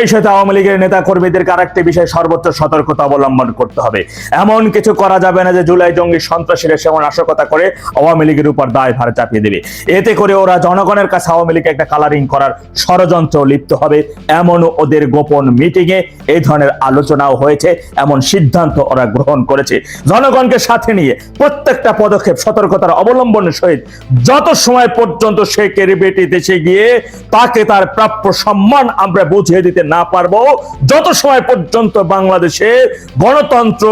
এই সাথে আওয়ামী লীগের নেতা কর্মীদেরকে আরেকটি বিষয়ে সর্বোচ্চ সতর্কতা অবলম্বন করতে হবে। এমন কিছু করা যাবে না যে জুলাই জঙ্গি সন্ত্রাসীরা সেমন নাশকতা করে আওয়ামী লীগের উপর দায়ভার চাপিয়ে দেবে। এতে করে ওরা জনগণের কাছে আওয়ামী লীগকে একটা কালারিং করার ষড়যন্ত্র লিপ্ত হবে। এমন ওদের গোপন মিটিং এ এই ধরনের আলোচনাও হয়েছে, এমন সিদ্ধান্ত ওরা গ্রহণ করেছে। জনগণকে সাথে নিয়ে প্রত্যেকটা পদক্ষেপ সতর্কতার অবলম্বনের সহিত যত সময় পর্যন্ত সে কেরিবেটি দেশে গিয়ে তাকে তার প্রাপ্য সম্মান আমরা বুঝিয়ে দিতে না পারবো, যত সময় পর্যন্ত বাংলাদেশে গণতন্ত্র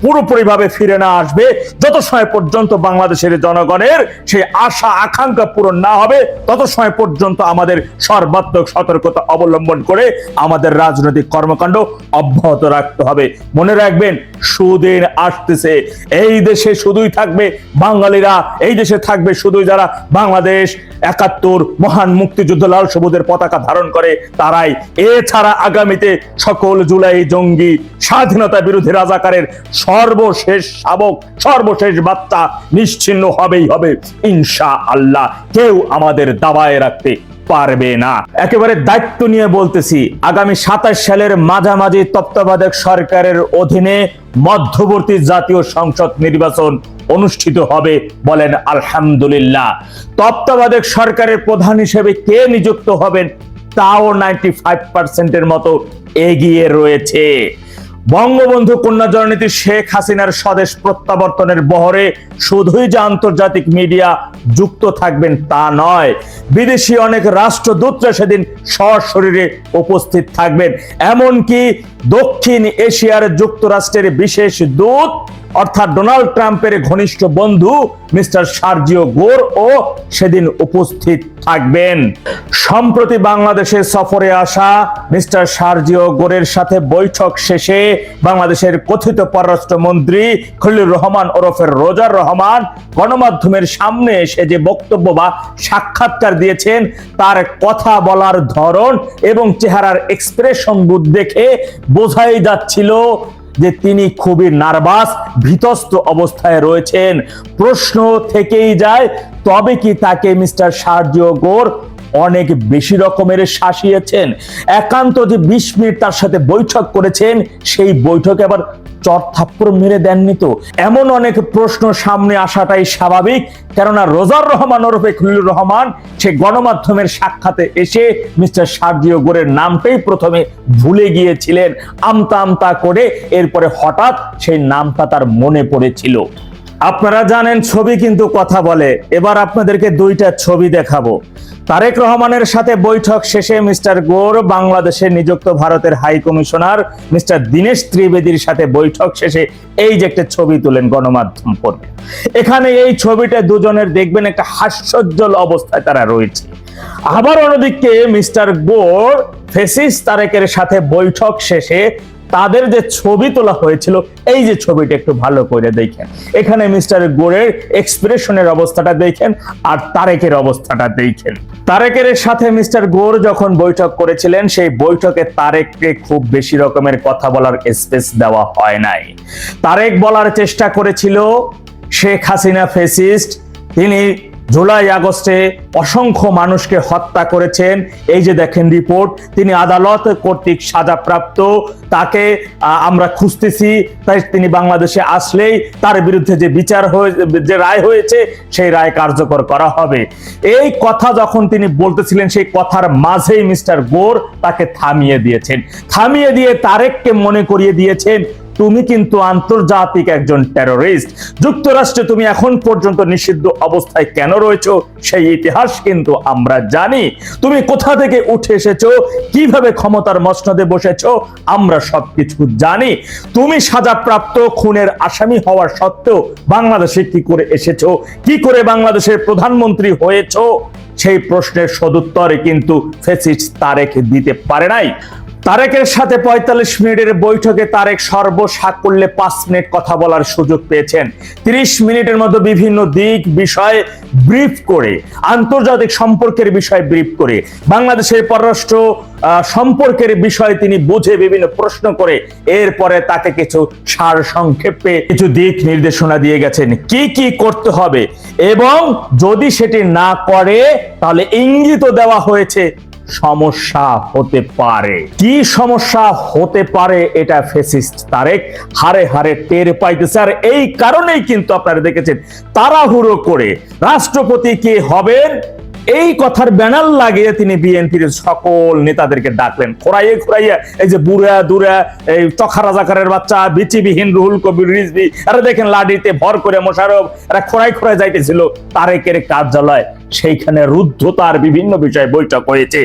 পুরোপুরিভাবে ফিরে না আসবে, যত সময় পর্যন্ত বাংলাদেশের জনগণের সেই আশা আকাঙ্ক্ষা পূরণ না হবে, তত সময় পর্যন্ত আমাদের সর্বাত্মক সতর্কতা অবলম্বন করে আমাদের রাজনৈতিক কর্মকাণ্ড অব্যাহত রাখতে হবে। মনে রাখবেন, সুদিন আসতেছে। এই দেশে শুধুই থাকবে বাঙালিরা, এই দেশে থাকবে শুধুই যারা বাংলাদেশ ৭১ মহান মুক্তিযুদ্ধ লাল সবুজের পতাকা ধারণ করে তারাই। এছাড়া আগামীতে সকল জুলাই জঙ্গি স্বাধীনতা বিরোধী রাজাকারের সর্বশেষ শাবক, সর্বশেষ বার্তা নিশ্চিহ্ন হবেই হবে ইনশাআল্লাহ। কেউ আমাদের দাবায় রাখতে পারবে না। একেবারে দায়িত্ব নিয়ে বলতেছি, আগামী ২৭ সালের মাঝামাঝি তত্ত্বাবধায়ক সরকারের অধীনে মধ্যবর্তী জাতীয় সংসদ নির্বাচন অনুষ্ঠিত হবে। বলেন আলহামদুলিল্লাহ। তত্ত্বাবধায়ক সরকারের প্রধান হিসেবে কে নিযুক্ত হবেন তাও ৯৫% মতো এগিয়ে রয়েছে। বঙ্গবন্ধু কন্যা জননেত্রী শেখ হাসিনার স্বদেশ প্রত্যাবর্তনের বহরে শুধুই যে আন্তর্জাতিক মিডিয়া যুক্ত থাকবেন তা নয়, বিদেশি অনেক রাষ্ট্রদূতরা সেদিন সশরীরে উপস্থিত থাকবেন। এমনকি দক্ষিণ এশিয়ার যুক্তরাষ্ট্রের বিশেষ দূত অর্থাৎ ডোনাল্ড ট্রাম্পের ঘনিষ্ঠ বন্ধু মিস্টার সার্জিও গোরও সেদিন উপস্থিত থাকবেন। সম্প্রতি বাংলাদেশে সফরে আসা মিস্টার সার্জিও গোরের সাথে বৈঠক শেষে বাংলাদেশের কথিত পররাষ্ট্রমন্ত্রী খলিলুর রহমান ওরফে রোজার রহমান গণমাধ্যমের সামনে এসে যে বক্তব্য বা সাক্ষাৎকার দিয়েছেন, তার কথা বলার ধরন এবং চেহারার এক্সপ্রেশন দেখে বোঝাই যাচ্ছিল যে তিনি খুবই নার্ভাস, ভীতস্ত অবস্থায় রয়েছেন। প্রশ্ন থেকেই যায়, তবে কি তাকে মিস্টার সার্জিও গোর অনেক বেশি রকমের শাসিয়েছেন? একান্ত যে ২০ মিনিট তার সাথে বৈঠক করেছেন, সেই বৈঠকে আবার চট থাপ্পড় মেরে দেননি তো? এমন অনেক প্রশ্ন সামনে আসাটাই স্বাভাবিক, কেননা রোজার রহমান ওরফে খলিলুর রহমান সে গণমাধ্যমের সাক্ষাতে এসে মিস্টার সার্জিও গোরের নামটাই প্রথমে ভুলে গিয়েছিলেন আমতা আমতা করে, এরপরে হঠাৎ সেই নামটা তার মনে পড়েছিল। আপনারা জানেন ছবি কিন্তু কথা বলে। এবার আপনাদেরকে দুইটা ছবি দেখাবো। তারেক রহমানের সাথে বৈঠক শেষে মিস্টার গোর বাংলাদেশে নিযুক্ত ভারতের হাই কমিশনার মিস্টার দীনেশ ত্রিবেদীর সাথে বৈঠক শেষে এই যে একটা ছবি তুলেন গণমাধ্যম পড়বে। এখানে এই ছবিটা দুজনের দেখবেন একটা হাস্যোজ্জ্বল অবস্থায় তারা রয়েছে। আবার অন্যদিকে মিস্টার গোর ফেসিস তারেকের সাথে বৈঠক শেষে তাদের যে ছবি তোলা হয়েছিল, এই যে ছবিটা একটু ভালো করে দেখেন। এখানে মিস্টার গোরের এক্সপ্রেশনের অবস্থাটা দেখেন আর তারেকের অবস্থাটা দেখেন। তারেকের সাথে মিস্টার গোর যখন বৈঠক করেছিলেন, সেই বৈঠকে তারেককে খুব বেশি রকমের কথা বলার স্পেস দেওয়া হয় নাই। তারেক বলার চেষ্টা করেছিল শেখ হাসিনা ফেসিস্ট, তিনি জুলাই আগস্টে অসংখ্য মানুষকে হত্যা করেছেন, এই যে দেখেন রিপোর্ট, তিনি আদালত কর্তৃক সাজাপ্রাপ্ত, তাকে আমরা খুঁজতেছি, তাই তিনি বাংলাদেশে আসলেই তার বিরুদ্ধে যে বিচার যে রায় হয়েছে সেই রায় কার্যকর করা হবে। এই কথা যখন তিনি বলতেছিলেন, সেই কথার মাঝেই মিস্টার গোর তাকে থামিয়ে দিয়েছেন। থামিয়ে দিয়ে তারেককে মনে করিয়ে দিয়েছেন, তুমি কিন্তু আন্তর্জাতিক একজন টেরোরিস্ট। যুক্তরাষ্ট্রে তুমি এখন পর্যন্ত নিষিদ্ধ অবস্থায় কেন রয়েছো সেই ইতিহাস কিন্তু আমরা জানি। তুমি কোথা থেকে উঠে এসেছো, কিভাবে ক্ষমতার মসনদে বসেছো, আমরা সবকিছু জানি। তুমি সাজাপ্রাপ্ত খুনের আসামি হওয়ার সত্ত্বেও বাংলাদেশে কি করে এসেছো, কি করে বাংলাদেশের প্রধানমন্ত্রী হয়েছো, সেই প্রশ্নের সদুত্তরে কিন্তু ফেসিস্ট তারেক দিতে পারে নাই। তারেকের সাথে ৪৫ মিনিটের বৈঠকে তারেক সর্বসাকুল্যে ৫ মিনিট কথা বলার সুযোগ পেয়েছেন। ৩০ মিনিটের মতো বিভিন্ন দিক বিষয় ব্রিফ করে, আন্তর্জাতিক সম্পর্কের বিষয় ব্রিফ করে, বাংলাদেশের পররাষ্ট্র সম্পর্কের বিষয় তিনি বুঝে বিভিন্ন প্রশ্ন করে এরপরে তাকে কিছু সার সংক্ষেপে কিছু দিক নির্দেশনা দিয়ে গেছেন কি কি করতে হবে, এবং যদি সেটি না করে তাহলে ইঙ্গিতও দেওয়া হয়েছে সমস্যা হতে পারে। কি সমস্যা হতে পারে এটা ফ্যাসিস্ট তারেক হারে হারে টের পাইতেছে। আর এই কারণেই কিন্তু আপনারা দেখেছেন তাড়াহুড়ো করে রাষ্ট্রপতি কে হবেন এই কথার ব্যানার লাগিয়ে তিনি বিএনপির সকল নেতাদেরকে ডাকলেন, খোরাইয়ে খোরাইয়া এই যে বুড়া দুরা, এই চখা রাজাকারের বাচ্চা, বিচিবিহীন রুহুল কবির রিজভী, এরা দেখেন লাঠিতে ভর করে মোশাররফ, এরা খোরাই খোরাই যাইতেছিল তারেকের কার্যালয়। সেইখানে রুদ্ধতার বিভিন্ন বিষয়ে বৈঠক হয়েছে।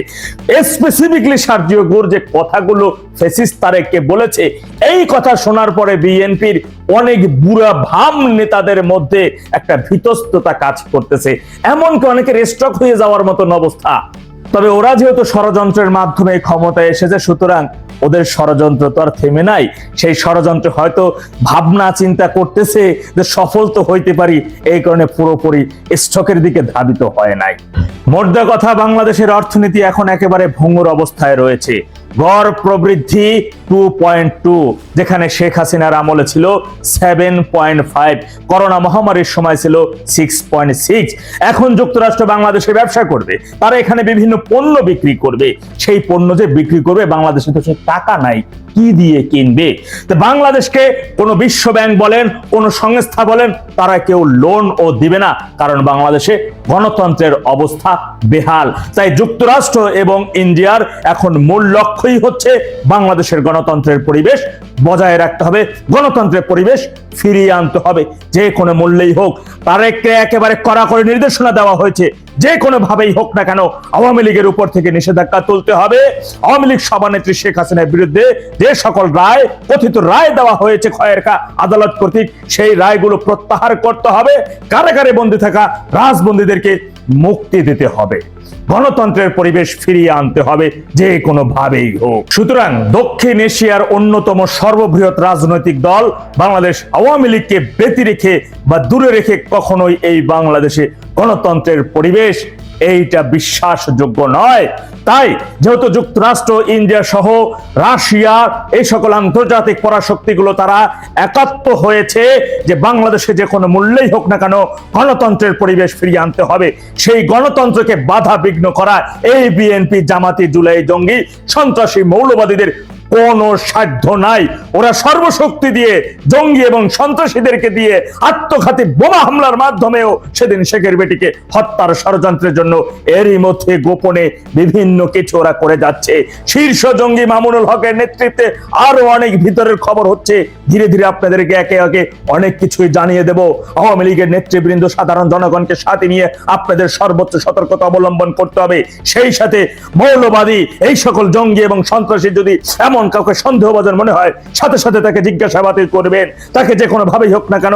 স্পেসিফিকলি সার্জিও গুর যে কথাগুলো ফ্যাসিস্ট তারেককে বলেছে, এই কথা শোনার পরে বিএনপির অনেক বুড়া ভাম নেতাদের মধ্যে একটা ভীতস্ততা কাজ করতেছে, এমনকি অনেকের স্ট্রোক হয়ে যাওয়ার মতন অবস্থা। তবে ওরা যেহেতু ষড়যন্ত্রের মাধ্যমে ক্ষমতায় এসেছে, সুতরাং ওদের ষড়যন্ত্র তো আর থেমে নাই। সেই ষড়যন্ত্র হয়তো ভাবনা চিন্তা করতেছে যে সফল তো হইতে পারি, এই কারণে পুরোপুরি স্টকের দিকে ধাবিত হয় নাই। মোদ্দা কথা, বাংলাদেশের অর্থনীতি এখন একেবারে ভঙ্গুর অবস্থায় রয়েছে। গড় প্রবৃদ্ধি 2.2, যেখানে শেখ হাসিনার আমলে ছিল 7.5, করোনা মহামারীর সময় ছিল 6.6। এখন যুক্তরাষ্ট্র বাংলাদেশে ব্যবসা করবে, তারা এখানে বিভিন্ন পণ্য বিক্রি করবে। সেই পণ্য যে বিক্রি করবে, বাংলাদেশে তো সে টাকা নাই, কি দিয়ে কিনবে? তো বাংলাদেশকে কোনো বিশ্ব ব্যাংক বলেন, কোনো সংস্থা বলেন, তারা কেউ লোন ও দিবে না, কারণ বাংলাদেশে গণতন্ত্রের অবস্থা বেহাল। তাই যুক্তরাষ্ট্র এবং ইন্ডিয়ার এখন মূল লক্ষ্যই হচ্ছে বাংলাদেশের গণতন্ত্রের পরিবেশ বজায় রাখতে হবে, গণতন্ত্রের পরিবেশ ফিরিয়ে আনতে হবে যে কোনো মূল্যেই হোক। তারেককে একেবারে কড়া করে নির্দেশনা দেওয়া হয়েছে, যে কোনো ভাবেই হোক না কেন আওয়ামী লীগের উপর থেকে নিষেধাজ্ঞা তুলতে হবে। আওয়ামী লীগ সভানেত্রী শেখ হাসিনার বিরুদ্ধে যে সকল রায়, কথিত রায় দেওয়া হয়েছে খয়েরকা আদালত কর্তৃক, সেই রায়গুলো প্রত্যাহার করতে হবে। কারাগারে বন্দী থাকা রাজবন্দীদেরকে মুক্তি দিতে হবে, গণতন্ত্রের পরিবেশ ফিরিয়ে আনতে হবে যে কোনো ভাবেই হোক। সুতরাং দক্ষিণ এশিয়ার অন্যতম সর্ববৃহৎ রাজনৈতিক দল বাংলাদেশ আওয়ামী লীগকে ব্যতি রেখে বা দূরে রেখে কখনোই এই বাংলাদেশে গণতন্ত্রের পরিবেশ এইটা বিশ্বাসযোগ্য নয়। তাই যেহেতু যুক্তরাষ্ট্র, ইন্ডিয়া সহ রাশিয়া, এই সকল আন্তর্জাতিক পরাশক্তিগুলো তারা একাত্ম হয়েছে যে বাংলাদেশে যে কোনো মূল্যেই হোক না কেন গণতন্ত্রের পরিবেশ ফিরিয়ে আনতে হবে। সেই গণতন্ত্রকে বাধা বিঘ্ন করা এই বিএনপি, জামাতি, জুলাই জঙ্গি, সন্ত্রাসী, মৌলবাদীদের কোনো সাধ্য নাই। ওরা সর্বশক্তি দিয়ে জঙ্গি এবং সন্ত্রাসীদেরকে দিয়ে আত্মঘাতী বোমা হামলার মাধ্যমেও সেদিন শেখের বেটিকে হত্যার ষড়যন্ত্রের জন্য এরই মধ্যে গোপনে বিভিন্ন কিছু ওরা করে যাচ্ছে। শীর্ষ জঙ্গি মামুনুল হকের নেতৃত্বে আরো অনেক ভিতরের খবর হচ্ছে, ধীরে ধীরে আপনাদেরকে একে একে অনেক কিছুই জানিয়ে দেব। আওয়ামী লীগের নেতৃবৃন্দ, সাধারণ জনগণকে সাথে নিয়ে আপনাদের সর্বোচ্চ সতর্কতা অবলম্বন করতে হবে। সেই সাথে মৌলবাদী, এই সকল জঙ্গি এবং সন্ত্রাসী যদি এমন কাউকে সন্দেহভাজন মনে হয়, সাথে সাথে তাকে জিজ্ঞাসাবাদ করবেন। তাকে যে কোনো ভাবেই হোক না কেন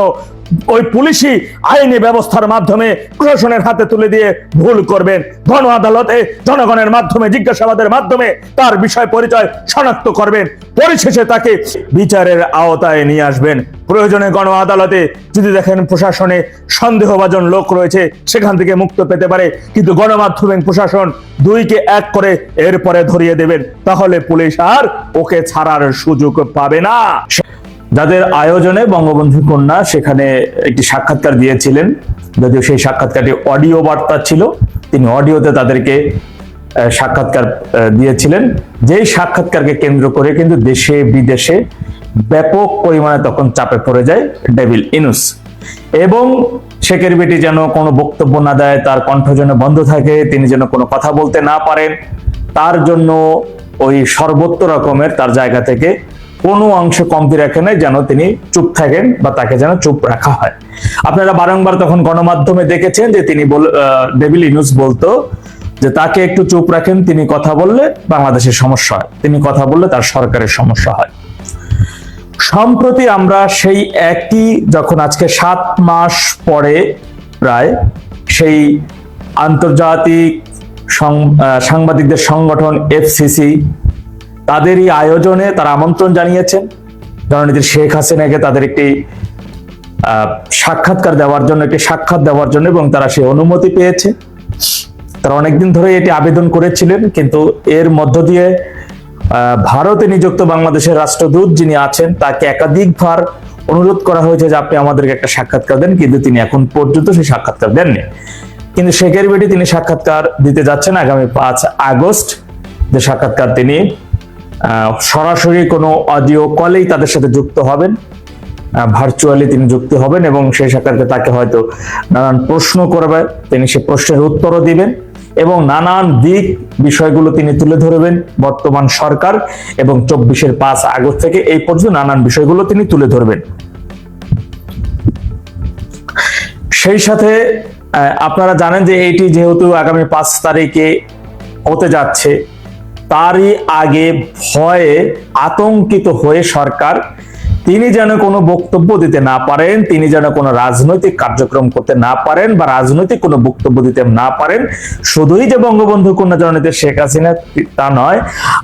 ওই পুলিশি আইনি ব্যবস্থার মাধ্যমে প্রশাসনের হাতে তুলে দিয়ে ভুল করবেন। গণ আদালতে জনগণের মাধ্যমে, জিজ্ঞাসাবাদের মাধ্যমে তার বিষয় পরিচয় শনাক্ত করবেন। পরিশেষে তাকে বিচারের আওতায় নিয়ে আসবেন। প্রয়োজনে গণ আদালতে যদি দেখেন প্রশাসনে সন্দেহভাজন লোক রয়েছে, সেখান থেকে মুক্ত পেতে পারে, কিন্তু গণমাধ্যম এবং প্রশাসন দুইকে এক করে এরপরে ধরিয়ে দেবেন, তাহলে পুলিশ আর ওকে ছাড়ার সুযোগ পাবে না। যাদের আয়োজনে বঙ্গবন্ধু কন্যা সেখানে একটি সাক্ষাৎকার দিয়েছিলেন, যদিও সেই সাক্ষাৎকারটি অডিও বার্তা ছিল, তিনি অডিওতে তাদেরকে সাক্ষাৎকার দিয়েছিলেন। যেই সাক্ষাৎকারকে কেন্দ্র করে কিন্তু দেশে বিদেশে ব্যাপক পরিমাণে তখন চাপে পড়ে যায় ডেভিল ইনুস, এবং শেখের বেটি যেন কোনো বক্তব্য না দেয়, তার কণ্ঠ যেন বন্ধ থাকে, তিনি যেন কোনো কথা বলতে না পারেন, তার জন্য ওই সর্বত্র রকমের তার জায়গা থেকে কোনো অংশ কমতি রাখে নাই, যেন তিনি চুপ থাকেন বা তাকে যেন চুপ রাখা হয়। আপনারা বারংবার তখন গণমাধ্যমে দেখেছেন যে তিনি ডেভিল ইনুস বলতো যে তাকে একটু চুপ রাখেন, তিনি কথা বললে বাংলাদেশের সমস্যা হয়, তিনি কথা বললে তার সরকারের সমস্যা হয়। সম্প্রতি আমরা সেই একই, যখন আজকে 7 মাস পরে প্রায়, সেই আন্তর্জাতিক সাংবাদিকদের সংগঠন FCC তাদেরই আয়োজনে তারা আমন্ত্রণ জানিয়েছেন জননেত্রী শেখ হাসিনাকে তাদের একটি সাক্ষাৎকার দেওয়ার জন্য, একটি সাক্ষাৎ দেওয়ার জন্য, এবং তারা সেই অনুমতি পেয়েছে। তারা অনেকদিন ধরে এটি আবেদন করেছিলেন, কিন্তু এর মধ্য দিয়ে ভারতে নিযুক্ত বাংলাদেশের রাষ্ট্রদূত যিনি আছেন তাকে একাধিকবার অনুরোধ করা হয়েছে যে আপনি আমাদেরকে একটা সাক্ষাৎকার দেন, কিন্তু তিনি এখন পর্যন্ত সেই সাক্ষাৎকার দেননি। কিন্তু শেখের বেটি তিনি সাক্ষাৎকার দিতে যাচ্ছেন আগামী 5 আগস্ট। যে সাক্ষাৎকার তিনি সরাসরি কোনো অডিও কলেই তাদের সাথে যুক্ত হবেন, ভার্চুয়ালি তিনি যুক্ত হবেন এবং সেই সাক্ষাৎকারে তাকে হয়তো নানান প্রশ্ন করবে, তিনি সে প্রশ্নের উত্তরও দিবেন এবং নানান দিক বিষয়গুলো তিনি তুলে ধরবেন। বর্তমান সরকার এবং 24-এর 5 আগস্ট থেকে এই পর্যন্ত নানান বিষয়গুলো তিনি তুলে ধরবেন। সেই সাথে আপনারা জানেন যে এটি যেহেতু আগামী 5 তারিখে হতে যাচ্ছে, তারই আগে ভয়ে আতঙ্কিত হয়ে সরকার তিনি যেন কোনো বক্তব্য দিতে না পারেন, তিনি যেন কোনো রাজনৈতিক কার্যক্রম করতে না পারেন বা রাজনৈতিক কোনো বক্তব্য দিতে না পারেন। শুধুই যে বঙ্গবন্ধু কন্যা জননেত্রী শেখ হাসিনা তা নয়,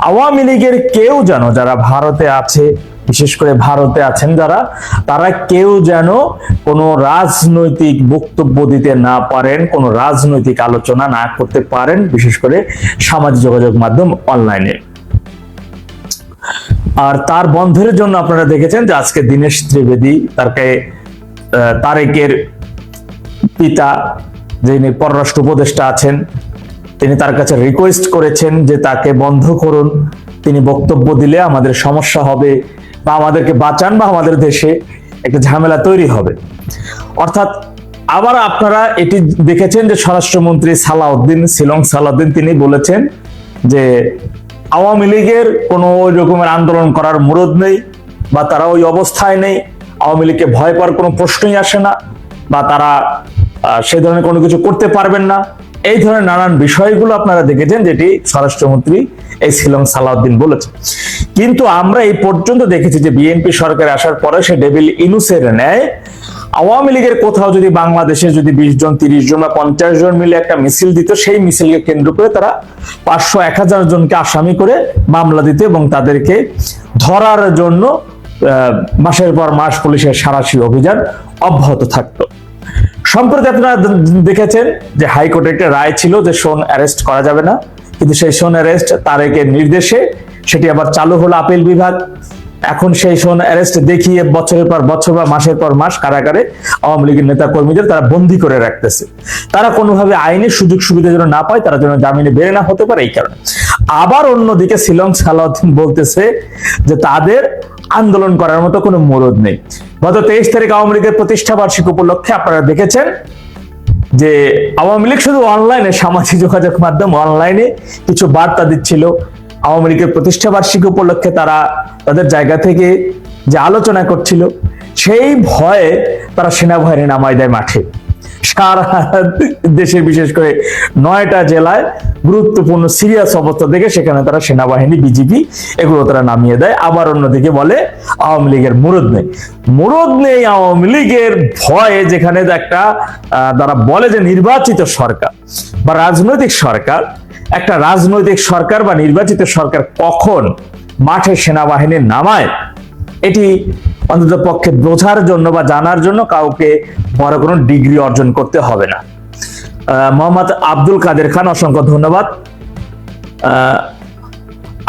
আওয়ামী লীগের কেউ যেন, যারা ভারতে আছে, বিশেষ করে ভারতে আছেন যারা, তারা কেউ যেন কোনো রাজনৈতিক বক্তব্য দিতে না পারেন, কোনো রাজনৈতিক আলোচনা না করতে পারেন, বিশেষ করে সামাজিক যোগাযোগ মাধ্যম অনলাইনে। আর তার বন্ধের জন্য আপনারা দেখেছেন যে আজকে দীনেশ ত্রিবেদী, তারেকের পিতা যিনি পররাষ্ট্র উপদেষ্টা আছেন, তিনি তার কাছে রিকোয়েস্ট করেছেন যে তাকে বন্ধ করুন, তিনি বক্তব্য দিলে আমাদের সমস্যা হবে বা আমাদেরকে বাঁচান বা আমাদের দেশে একটা ঝামেলা তৈরি হবে। অর্থাৎ আবার আপনারা এটি দেখেছেন যে স্বরাষ্ট্রমন্ত্রী সালাউদ্দিন, শিলং সালাউদ্দিন, তিনি বলেছেন যে আওয়ামী লীগের কোনো ওই রকমের আন্দোলন করার মুরদ নেই বা তারা ওই অবস্থায় নেই, আওয়ামী লীগকে ভয় পাওয়ার কোনো প্রশ্নই আসে না বা তারা সেই ধরনের কোনো কিছু করতে পারবেন না। এই ধরনের নানান বিষয়গুলো আপনারা দেখেছেন যেটি স্বরাষ্ট্রমন্ত্রী এই শিলং সালাউদ্দিন বলেছে। কিন্তু আমরা এই পর্যন্ত দেখেছি যে বিএনপি সরকার আসার পরে সে ডেভিল ইনুসের ন্যায় আওয়ামী লীগের কোথাও যদি বাংলাদেশে যদি 20 জন 30 জন বা 50 জন মিলে একটা মিছিল দিত, সেই মিছিলকে কেন্দ্র করে তারা 500-1000 জনকে আসামি করে মামলা দিত এবং তাদেরকে ধরার জন্য মাসের পর মাস পুলিশের সাঁড়াশি অভিযান অব্যাহত থাকতো। সম্প্রতি আপনারা দেখেছেন যে হাইকোর্টের একটা রায় ছিল যে শোন অ্যারেস্ট করা যাবে না, কিন্তু সেই শোন অ্যারেস্ট তারেকের নির্দেশে সেটি আবার চালু হলো আপিল বিভাগ। এখন সেই শোন অ্যারেস্ট দেখিয়ে বছরের পর বছর বা মাসের পর মাস কারাগারে আওয়ামী লীগের নেতা কর্মীদের তারা বন্দী করে রাখতেছে। তারা কোনোভাবে আইনের সুযোগ সুবিধা যেন না পায়, তারা যেন জামিনে বের না হতে পারে, এই কারণে। আবার অন্যদিকে শিলং সালাউদ্দিন বলতেছে যে তাদের আন্দোলন করার মতো কোনো মুরদ নেই। গত 23 তারিখ আওয়ামী লীগের প্রতিষ্ঠা বার্ষিকী উপলক্ষে আপনারা দেখেছেন যে আওয়ামী লীগ শুধু অনলাইনে, সামাজিক যোগাযোগ মাধ্যম অনলাইনে কিছু বার্তা দিচ্ছিল। আওয়ামী লীগের প্রতিষ্ঠা বার্ষিকী উপলক্ষে তারা তাদের জায়গা থেকে যে আলোচনা করছিল, সেই ভয়ে তারা সেনাবাহিনী নামায় দেয় মাঠে। সারা দেশে বিশেষ করে 9টা জেলায় গুরুত্বপূর্ণ সিরিয়াস অবস্থা দেখে সেখানে তারা সেনাবাহিনী, বিজিবি এগুলো তারা নামিয়ে দেয়। আবার অন্যদিকে বলে আওয়ামী লীগের মুরদ নেই, মুরদ নেই আওয়ামী লীগের ভয়ে। যেখানে একটা তারা বলে যে নির্বাচিত সরকার বা রাজনৈতিক সরকার, একটা রাজনৈতিক সরকার বা নির্বাচিত সরকার কখন মাঠে সেনাবাহিনী নামায়, এটি অন্তত পক্ষে বোঝার জন্য বা জানার জন্য কাউকে বড় কোনো ডিগ্রি অর্জন করতে হবে না। মোহাম্মদ আব্দুল কাদের খান, অসংখ্য ধন্যবাদ।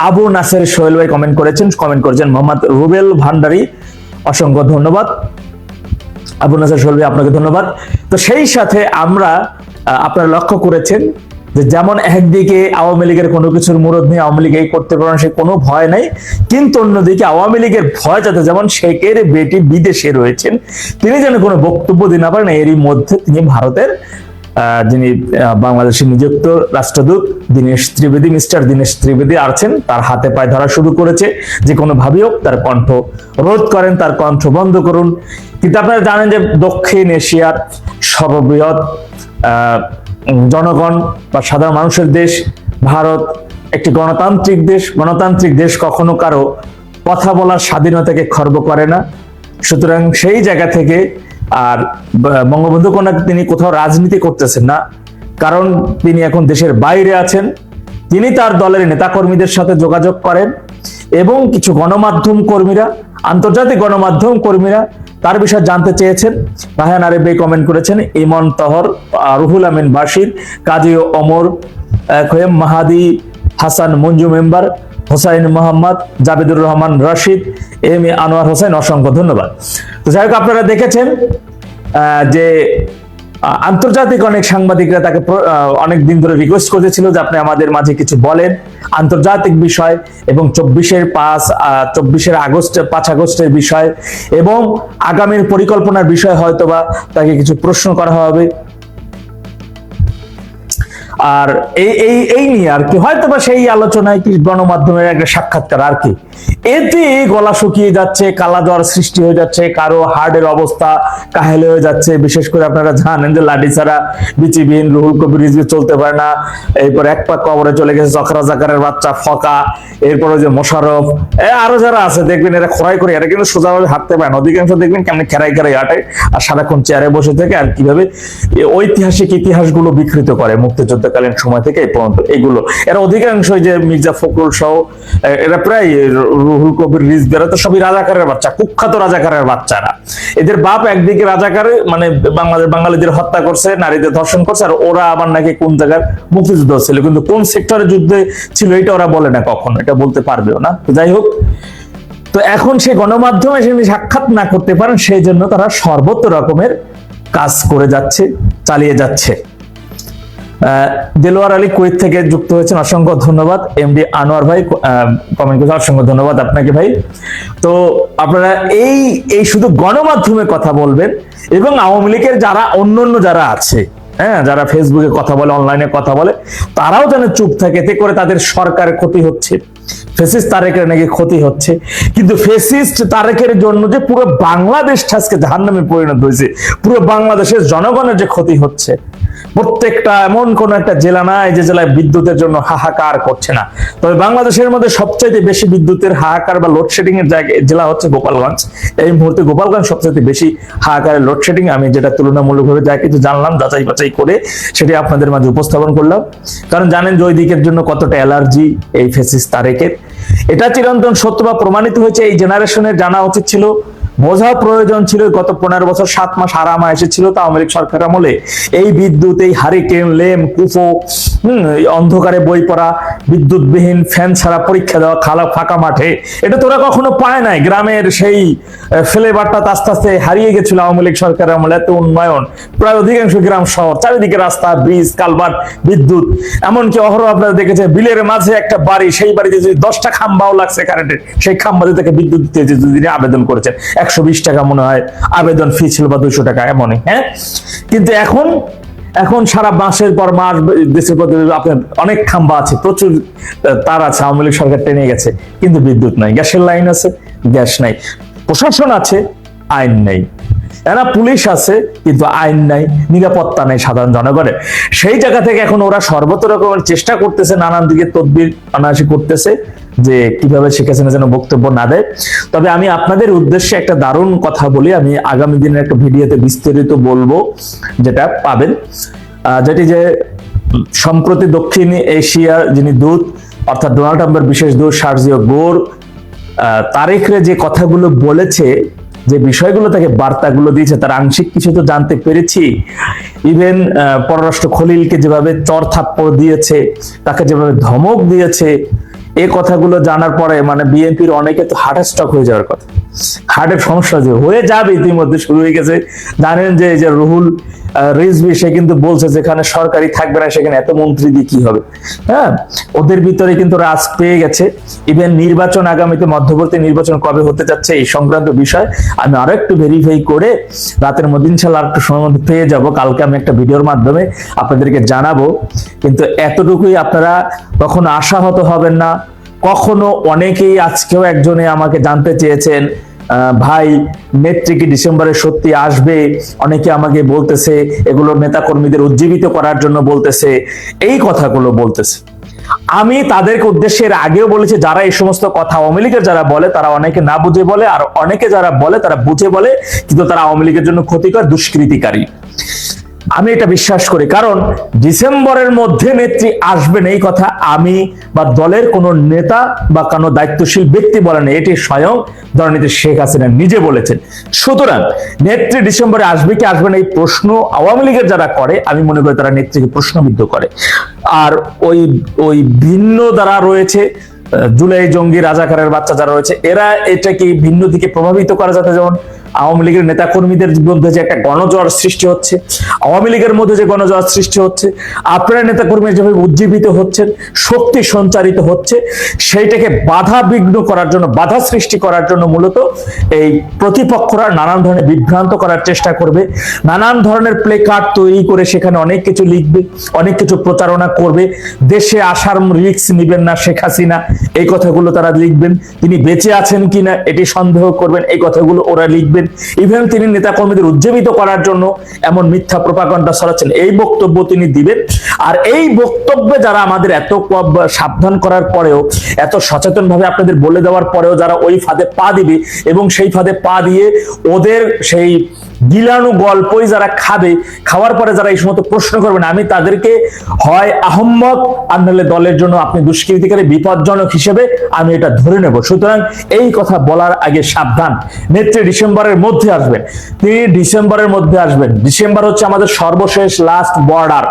আবু নাসের সোহেল ভাই কমেন্ট করেছেন। মোহাম্মদ রুবেল ভান্ডারী, অসংখ্য ধন্যবাদ। আবু নাসের সোহেল ভাই, আপনাকে ধন্যবাদ। তো সেই সাথে আমরা, আপনারা লক্ষ্য করেছেন যে যেমন একদিকে আওয়ামী লীগের কোনো কিছুর মুরদ নেই, আওয়ামী লীগ এই করতে পারেন, সে কোনো ভয় নাই, কিন্তু অন্যদিকে আওয়ামী লীগের ভয় যাতে, যেমন শেখের বেটি বিদেশে রয়েছেন, তিনি যেন কোনো বক্তব্য দিতে না পারেন, এরই মধ্যে তিনি ভারতের যিনি বাংলাদেশে নিযুক্ত রাষ্ট্রদূত মিস্টার দীনেশ ত্রিবেদী আছেন, তার হাতে পায়ে ধরা শুরু করেছে। যে কোনো ভাবেই হোক তার কণ্ঠ রোধ করেন, তার কণ্ঠ বন্ধ করুন। কিন্তু আপনারা জানেন যে দক্ষিণ এশিয়ার সর্ববৃহৎ জনগণ বা সাধারণ মানুষের দেশ ভারত একটি গণতান্ত্রিক দেশ। গণতান্ত্রিক দেশ কখনো কারো কথা বলার স্বাধীনতাকে খর্ব করে না। সুতরাং সেই জায়গা থেকে আর বঙ্গবন্ধু কন্যা তিনি কোথাও রাজনীতি করতেছেন না, কারণ তিনি এখন দেশের বাইরে আছেন। তিনি তার দলের নেতাকর্মীদের সাথে যোগাযোগ করেন এবং কিছু গণমাধ্যম কর্মীরা, আন্তর্জাতিক গণমাধ্যম কর্মীরা তার বিষয়ে জানতে চেয়েছেন। রাহান আরেফ ভাই কমেন্ট করেছেন, ইমন তহর, রুহুল আমিন বাশির, কাজী ওমর খোয়েম, মাহাদি Hasan Manju member, Hossain Mohammad, Jabedur Rahman Rashid, M A Anwar Hossain, অসংখ্য ধন্যবাদ। তো যাই হোক, আপনারা দেখেছেন যে আন্তর্জাতিক অনেক সাংবাদিকরা তাকে অনেক দিন ধরে রিকোয়েস্ট করেছিল যে আপনি আমাদের মাঝে কিছু বলেন আন্তর্জাতিক বিষয় এবং 5 আগস্টের বিষয় এবং আগামীর পরিকল্পনার বিষয় হয়তোবা তাকে কিছু প্রশ্ন করা হবে। আর এই নিয়ে আর কি হয়তোবা সেই আলোচনায় কি গণমাধ্যমের একটা সাক্ষাৎকার আর কি, এতে গলা শুকিয়ে যাচ্ছে, কালা জ্বর সৃষ্টি হয়ে যাচ্ছে, কারো হার্টের অবস্থা কাহেল হয়ে যাচ্ছে। বিশেষ করে আপনারা জানেন যে লাঠি ছাড়া বিচিবিহীন রুহুল কবির রিজভী চলতে পারে না। এরপর এক পা কবরে চলে গেছে জখরা জাকারের বাচ্চা ফকা, এরপরে যে মোশাররফ, আরো যারা আছে দেখবেন এরা খোরাই করে, এরা কিন্তু সোজাভাবে হাঁটতে পারে না। অধিকাংশ দেখবেন কেমনি খেরাই হাঁটে আর সারাক্ষণ চেয়ারে বসে থেকে আর কিভাবে ঐতিহাসিক ইতিহাসগুলো বিকৃত করে মুক্তিযুদ্ধকালীন সময় থেকে এই পর্যন্ত। এগুলো এরা অধিকাংশ যে মির্জা ফখরুল সহ এরা প্রায় রুহুল কবির রিজভী, এরা তো সবই রাজাকারের বাচ্চা, কুখ্যাত রাজাকারের বাচ্চারা। এদের বাপ একদিকে রাজাকারে মানে বাঙালিদের হত্যা করছে, নারীদের ধর্ষণ করছে, আর ওরা আবার নাকি কোন জায়গার মুক্তিযুদ্ধ ছিল, কিন্তু কোন সেক্টরের যুদ্ধে ছিল এটা ওরা বলে না, কখনো এটা বলতে পারবেও না। তো যাই হোক, তো এখন সে গণমাধ্যমে সে সাক্ষাৎ না করতে পারেন, সেই জন্য তারা সর্বত্র রকমের কাজ করে যাচ্ছে, চালিয়ে যাচ্ছে। দেলোয়ার আলী কুয়েত থেকে যুক্ত হয়েছেন, অসংখ্য ধন্যবাদ। এমডি আনোয়ার ভাই কমেন্ট করেছেন, অসংখ্য ধন্যবাদ আপনাকে ভাই। তো আপনারা এই শুধু গণমাধ্যমে কথা বলবেন এবং আওয়ামী লীগের যারা অন্যান্য যারা আছে, হ্যাঁ, যারা ফেসবুকে কথা বলে, অনলাইনে কথা বলে, তারাও যেন চুপ থাকে, এতে করে তাদের সরকারের ক্ষতি হচ্ছে, ফেসিস্ট তারেকের নাকি ক্ষতি হচ্ছে। কিন্তু ফেসিস্ট তারেকের জন্য যে পুরো বাংলাদেশটা আজকে জাহান্নামে পরিণত হয়েছে, পুরো বাংলাদেশের জনগণের যে ক্ষতি হচ্ছে, প্রত্যেকটা এমন কোন একটা জেলা নাই যে জেলায় বিদ্যুতের জন্য হাহাকার করছে না। তবে বাংলাদেশের মধ্যে সবচেয়ে বেশি বিদ্যুতের হাহাকার বা লোডশেডিং এর জেলা হচ্ছে গোপালগঞ্জ। এই মুহূর্তে গোপালগঞ্জ সবচেয়ে বেশি হাহাকারের লোডশেডিং। আমি যেটা তুলনামূলকভাবে যা কিছু জানলাম যাচাই বাছাই করে সেটি আপনাদের মাঝে উপস্থাপন করলাম। কারণ জানেন যে ওই দিকের জন্য কতটা অ্যালার্জি এই ফেসিস্ট তারেকের, এটা চিরন্তন সত্য বা প্রমাণিত হয়েছে। এই জেনারেশনের জানা উচিত ছিল, বোঝা প্রয়োজন ছিল। গত 15 বছর 7 মাস আরামা এসেছিল তা আওয়ামী লীগ সরকার আমলে। এই বিদ্যুৎ, এই হারিকেন, লেম, কুফো, অন্ধকারে বই পড়া, বিদ্যুৎবিহীন ফ্যান ছাড়া পরীক্ষা দেওয়া, খালা ফাঁকা মাঠে, এটা তোরা কখনো পায় নাই। গ্রামের সেই ফ্লেভারটা আস্তে আস্তে হারিয়ে গেছিল আওয়ামী লীগ সরকার আমলে। এত উন্নয়ন, প্রায় অধিকাংশ গ্রাম শহর, চারিদিকে রাস্তা, ব্রিজ, কালভার্ট, বিদ্যুৎ। এমনকি অহরহ আপনারা দেখেছেন বিলের মাঝে একটা বাড়ি, সেই বাড়িতে যদি 10টা খাম্বাও লাগছে কারেন্টের, সেই খাম্বাতে তাকে বিদ্যুৎ দিতে যদি আবেদন করেছেন 120 টাকা মনে হয় আবেদন ফি ছিল, বা 200 টাকা এমনই। হ্যাঁ, কিন্তু এখন সারা মাসের পর মাস দেশের পর আপনার অনেক খাম্বা আছে, প্রচুর তার আছে, আওয়ামী লীগ সরকার টেনে গেছে, কিন্তু বিদ্যুৎ নাই। গ্যাসের লাইন আছে, গ্যাস নাই। প্রশাসন আছে, আইন নাই। এরা পুলিশ আছে, কিন্তু আইন নাই, নিরাপত্তা নাই সাধারণ জনগণের। সেই জায়গা থেকে এখন ওরা সর্বত্র রকমের চেষ্টা করতেছে, নানান দিকে তদবির অনায়াসি করতেছে যে কিভাবে শেখ হাসিনা যেন বক্তব্য না দেয়। তবে আমি আপনাদের উদ্দেশ্যে একটা দারুণ কথা বলি, আমি আগামী দিনের একটা ভিডিওতে বিস্তারিত বলবো, যেটা পাবেন, যেটি যে সম্প্রতি দক্ষিণ এশিয়ার যিনি দূত, অর্থাৎ ডোনাল্ড ট্রাম্পের বিশেষ দূত সার্জিও গোর, তারেকরে যে কথাগুলো বলেছে, যে বিষয়গুলো তাকে বার্তাগুলো দিয়েছে, তার আংশিক কিছু তো জানতে পেরেছি। ইভেন পররাষ্ট্র খলিলকে যেভাবে চর থাপ্পড় দিয়েছে, তাকে যেভাবে ধমক দিয়েছে, এই কথাগুলো জানার পরে মানে বিএনপির অনেকে তো হার্ট স্ট্রোক হয়ে যাওয়ার কথা, হার্টের সমস্যা যে হয়ে যাবে ইতিমধ্যে শুরু হয়ে গেছে। জানেন যে এই যে রুহুল রিজভী, সে কিন্তু বলছে যেখানে সরকারি থাকবে না সেখানে এত মন্ত্রী দিয়ে কি হবে। হ্যাঁ, ওদের ভিতরে কিন্তু রাজ পেয়ে গেছে। ইভেন নির্বাচন, আগামীতে মধ্যবর্তী নির্বাচন কবে হতে যাচ্ছে এই সংক্রান্ত বিষয় আমি আরো একটু ভেরিফাই করে রাতের মধ্যে ইনশাআল্লাহ একটু সময় মধ্যে পেয়ে যাব। কালকে আমি একটা ভিডিওর মাধ্যমে আপনাদেরকে জানাবো। কিন্তু এতটুকুই, আপনারা কখনো আশাহত হবেন না। কখনো অনেকেই, আজকেও একজনে আমাকে জানতে চেয়েছেন, ভাই নেত্রী কি ডিসেম্বরে সত্যি আসবে? অনেকে আমাকে বলতেছে, এগুলো নেতা কর্মীদের উজ্জীবিত করার জন্য বলতেছে, এই কথাগুলো বলতেছে। আমি তাদেরকে উদ্দেশ্যে এর আগেও বলেছি, যারা এই সমস্ত কথা আওয়ামী লীগের যারা বলে, তারা অনেকে না বুঝে বলে, আর অনেকে যারা বলে তারা বুঝে বলে, কিন্তু তারা আওয়ামী লীগের জন্য ক্ষতিকর, দুষ্কৃতিকারী। আমি এটা বিশ্বাস করি, কারণ ডিসেম্বরের মধ্যে নেত্রী আসবেন এই কথা আমি বা দলের কোনো নেতা বা কোনো দায়িত্বশীল ব্যক্তি বলেন, এটি স্বয়ং দলনেত্রী শেখ হাসিনা নিজে বলেছেন। সুতরাং নেত্রী ডিসেম্বরে আসবে কি আসবে না এই প্রশ্ন আওয়ামী লীগের যারা করে, আমি মনে করি তারা নেত্রীকে প্রশ্নবিদ্ধ করে। আর ওই ভিন্ন দ্বারা রয়েছে জুলাই জঙ্গি রাজাকারের বাচ্চা যারা রয়েছে, এরা এটাকে ভিন্ন দিকে প্রভাবিত করা, যাতে যেমন আওয়ামী লীগের নেতাকর্মীদের মধ্যে যে একটা গণজোয়ার সৃষ্টি হচ্ছে, আওয়ামী লীগের মধ্যে যে গণজোয়ার সৃষ্টি হচ্ছে, আপনারা নেতাকর্মী যেভাবে উজ্জীবিত হচ্ছেন, শক্তি সঞ্চারিত হচ্ছে, সেইটাকে বাধা বিঘ্ন করার জন্য, বাধা সৃষ্টি করার জন্য মূলত এই প্রতিপক্ষরা নানান ধরনের বিভ্রান্ত করার চেষ্টা করবে, নানান ধরনের প্লে কার্ড তৈরি করে সেখানে অনেক কিছু লিখবে, অনেক কিছু প্রচারণা করবে। দেশে আসার রিস্ক নিবেন না শেখ হাসিনা, এই কথাগুলো তারা লিখবেন। তিনি বেঁচে আছেন কিনা এটি সন্দেহ করবেন, এই কথাগুলো ওরা লিখবেন। ইভেন তিনি নেতাকর্মীদের উজ্জীবিত করার জন্য এমন মিথ্যা প্রপাগান্ডা ছড়াচ্ছেন, এই বক্তব্য তিনি দিবেন। আর এই বক্তব্যে যারা আমাদের এত সাবধান করার পরেও, এত সচেতন ভাবে আপনাদের বলে দেওয়ার পরেও যারা ওই ফাঁদে পা দিবে এবং সেই ফাঁদে পা দিয়ে ওদের সেই গিলানো গল্পই যারা খাবে, খাওয়ার পরে যারা এই সমস্ত প্রশ্ন করবেন, আমি তাদেরকে হয় আহম্মক আর নাহলে দলের জন্য আপনি দুষ্কৃতিকারী, বিপজ্জনক হিসেবে আমি এটা ধরে নেব। সুতরাং এই কথা বলার আগে সাবধান। নেত্রী ডিসেম্বরের মধ্যে আসবেন, তিনি ডিসেম্বরের মধ্যে আসবেন। ডিসেম্বর হচ্ছে আমাদের সর্বশেষ লাস্ট বর্ডার,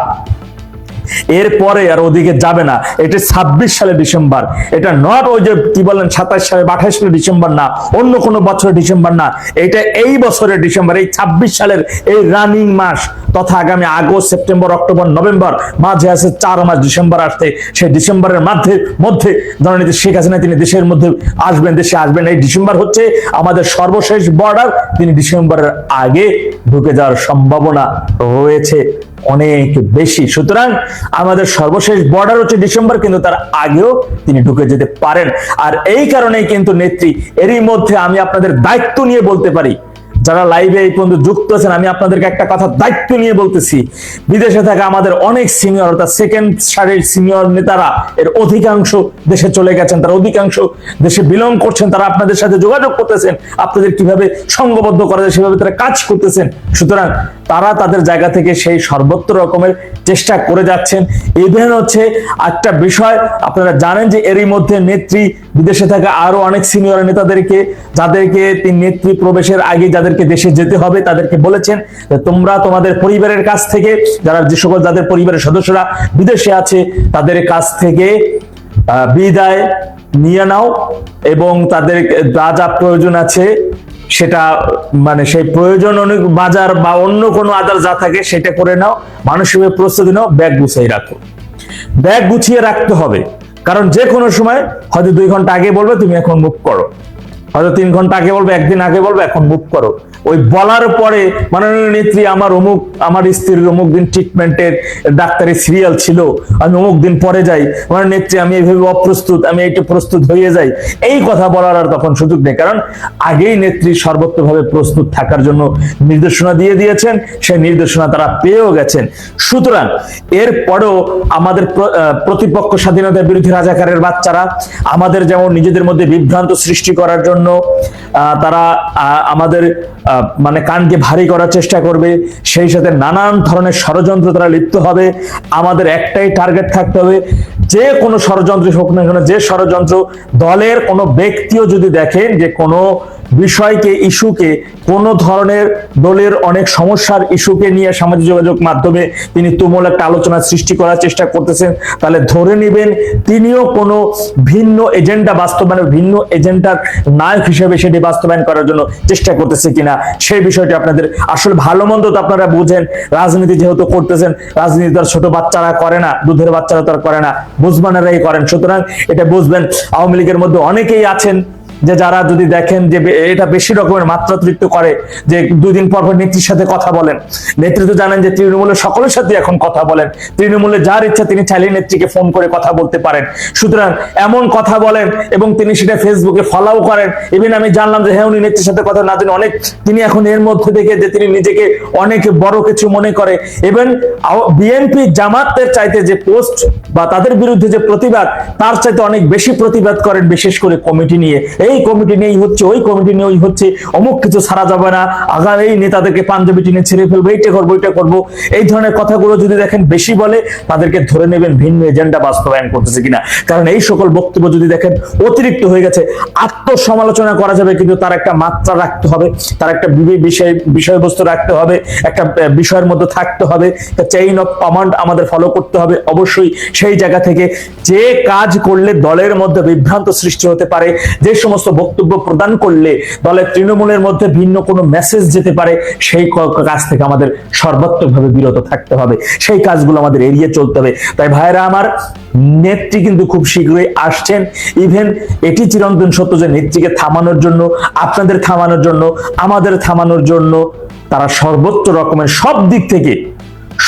এরপরে আর ওদিকে যাবে না। এটা 26 সালে ডিসেম্বর, এটা নট ওই যে কি বলেন 27 সালে 28 সালে ডিসেম্বর না, অন্য কোনো বছরের ডিসেম্বর না, এটা এই বছরের ডিসেম্বর, এই 26 সালের এই রানিং মাস তথা আগামী আগস্ট, সেপ্টেম্বর, অক্টোবর, নভেম্বর, মাঝে আছে 4 মাস ডিসেম্বর আসতে। সেই ডিসেম্বরের মধ্যে জননেত্রী শেখ হাসিনা তিনি দেশের মধ্যে আসবেন, দেশে আসবেন। এই ডিসেম্বর হচ্ছে আমাদের সর্বশেষ বর্ডার, তিনি ডিসেম্বরের আগে ঢুকে যাওয়ার সম্ভাবনা রয়েছে অনেক বেশি। সুতরাং আমাদের সর্বশেষ বর্ডার হচ্ছে ডিসেম্বর, কিন্তু তার আগেও তিনি ঢুকে যেতে পারেন। আর এই কারণেই কিন্তু নেত্রী, এরই মধ্যে আমি আপনাদের দায়িত্ব নিয়ে বলতে পারি, যারা লাইভে এই পর্যন্ত যুক্ত আছেন, আমি আপনাদেরকে একটা কথা দায়িত্ব নিয়ে বলতেছি, বিদেশে থাকা আমাদের অনেক সিনিয়র, অর্থাৎ সেকেন্ড সারির সিনিয়র নেতারা এর অধিকাংশ দেশে চলে গেছেন, তারা অধিকাংশ দেশে বিলং করছেন, তারা আপনাদের সাথে যোগাযোগ করতেছেন, আপনাদের কিভাবে সংঘবদ্ধ করা যায় সেভাবে তারা কাজ করতেছেন। সুতরাং তারা তাদের জায়গা থেকে সেই সর্বত্র রকমের চেষ্টা করে যাচ্ছেন। ইভেন হচ্ছে একটা বিষয় আপনারা জানেন যে এরই মধ্যে নেত্রী বিদেশে থাকা আরো অনেক সিনিয়র নেতাদেরকে, যাদেরকে তিনি নেত্রী প্রবেশের আগে যাদেরকে দেশে যেতে হবে, তাদেরকে বলেছেন যে তোমরা তোমাদের পরিবারের কাছ থেকে, যারা যে সকল যাদের পরিবারের সদস্যরা বিদেশে আছে তাদের কাছ থেকে বিদায় নিয়ে নাও এবং তাদের যা যা প্রয়োজন আছে সেটা, মানে সেই প্রয়োজন অনেক বাজার বা অন্য কোনো আদার যা থাকে সেটা করে নাও, মানসিকভাবে প্রস্তুতি নাও, ব্যাগ গুছিয়ে রাখো। ব্যাগ গুছিয়ে রাখতে হবে, কারণ যে কোনো সময় হয়তো 2 ঘন্টা আগে বলবে তুমি এখন মুভ করো, হয়তো 3 ঘন্টা আগে বলবে, একদিন আগে বলবে এখন মুভ করো। ওই বলার পরে মাননীয় নেত্রী আমার স্ত্রীর অমুক দিন ট্রিটমেন্টের ডাক্তারি সিরিয়াল ছিল, আমি অমুক দিন পরে যাই, মাননীয় নেত্রী আমি এইভাবে অপ্রস্তুত, আমি একটু প্রস্তুত হয়ে যাই, এই কথা বলার আর তখন সুযোগ নেই। কারণ আগেই নেত্রী সর্বত্রভাবে প্রস্তুত থাকার জন্য নির্দেশনা দিয়ে দিয়েছেন, সেই নির্দেশনা তারা পেয়েও গেছেন। সুতরাং এরপরেও আমাদের প্রতিপক্ষ স্বাধীনতার বিরোধী রাজাকারের বাচ্চারা আমাদের যেমন নিজেদের মধ্যে বিভ্রান্ত সৃষ্টি করার জন্য তারা আমাদের মানে কানকে ভারী করার চেষ্টা করবে, সেই সাথে নানান ধরনের ষড়যন্ত্র তারা লিপ্ত হবে। আমাদের একটাই টার্গেট থাকতে হবে, যে কোনো ষড়যন্ত্র হোক না কেন, যে ষড়যন্ত্র দলের কোনো ব্যক্তিও যদি দেখেন যে কোনো বিষয়কে, ইস্যুকে, কোনো ধরনের দলের অনেক সমস্যার ইস্যুকে নিয়ে সামাজিক যোগাযোগ মাধ্যমে তিনি তুমুল একটা আলোচনা সৃষ্টি করার চেষ্টা করতেছেন, তাহলে ধরে নেবেন তিনিও কোনো ভিন্ন এজেন্ডা বাস্তবায়নের, ভিন্ন এজেন্ডার নায়ক হিসেবে সেটি বাস্তবায়ন করার জন্য চেষ্টা করতেছে কিনা সেই বিষয়টি আপনাদের আসলে ভালো মন্দ তো আপনারা বুঝেন। রাজনীতি যেহেতু করতেছেন, রাজনীতি তার ছোট বাচ্চারা করে না, দুধের বাচ্চারা তার করে না, বুঝবানেরাই করেন। সুতরাং এটা বুঝবেন। আওয়ামী লীগের মধ্যে অনেকেই আছেন যে যারা যদি দেখেন যে এটা বেশি রকমের মাত্রাতিরিক্ত করে, যে 2 দিন পর পর নেত্রীর সাথে কথা বলেন। নেতৃত্ব জানেন যে তৃণমূলের সকলের সাথে এখন কথা বলেন, তৃণমূলে যার ইচ্ছা তিনি চাইলে নেত্রীকে ফোন করে কথা বলতে পারেন। সুতরাং এমন কথা বলেন এবং তিনি সেটা ফেসবুকে ফলো করেন। ইভেন আমি জানলাম যে হ্যাঁ উনি নেত্রীর সাথে কথা না জানি অনেক, তিনি এখন এর মধ্যে থেকে যে তিনি নিজেকে অনেক বড় কিছু মনে করে। ইভেন বিএনপি জামাতের চাইতে যে পোস্ট বা তাদের বিরুদ্ধে যে প্রতিবাদ, তার চাইতে অনেক বেশি প্রতিবাদ করেন, বিশেষ করে কমিটি নিয়ে। এই কমিটি নিয়েই হচ্ছে, ওই কমিটি নিয়ে ওই হচ্ছে, অমুক কিছু ছাড়া যাবে না, আগামী এই নেতাদেরকে পাঞ্জাবি টিনে ছেড়ে ফেলবো, এইটা করবো ওইটা করবো, এই ধরনের কথাগুলো যদি দেখেন বেশি বলে, তাদেরকে ধরে নেবেন ভিন্ন এজেন্ডা বাস্তবায়ন করতেছে কিনা। কারণ এই সকল বক্তব্য যদি দেখেন অতিরিক্ত হয়ে গেছে, আত্মসমালোচনা করা যাবে কিন্তু তার একটা মাত্রা রাখতে হবে, তার একটা বিষয়বস্তু রাখতে হবে, একটা বিষয়ের মধ্যে থাকতে হবে, চেইন অফ কমান্ড আমাদের ফলো করতে হবে। অবশ্যই সেই জায়গা থেকে যে কাজ করলে দলের মধ্যে বিভ্রান্ত সৃষ্টি হতে পারে, যে সমস্ত সমস্ত বক্তব্য প্রদান করলে দলের তৃণমূলের মধ্যে ভিন্ন কোনো মেসেজ যেতে পারে, সেই কাজ থেকে আমাদের সর্বাত্মকভাবে বিরত থাকতে হবে, সেই কাজগুলো আমাদের এড়িয়ে চলতে হবে। তাই ভাইরা আমার, নেত্রী কিন্তু খুব শীঘ্রই আসছেন। ইভেন এটি চিরন্তন সত্য যে নেত্রীকে থামানোর জন্য, আপনাদের থামানোর জন্য, আমাদের থামানোর জন্য তারা সর্বোচ্চ রকমের সব দিক থেকে,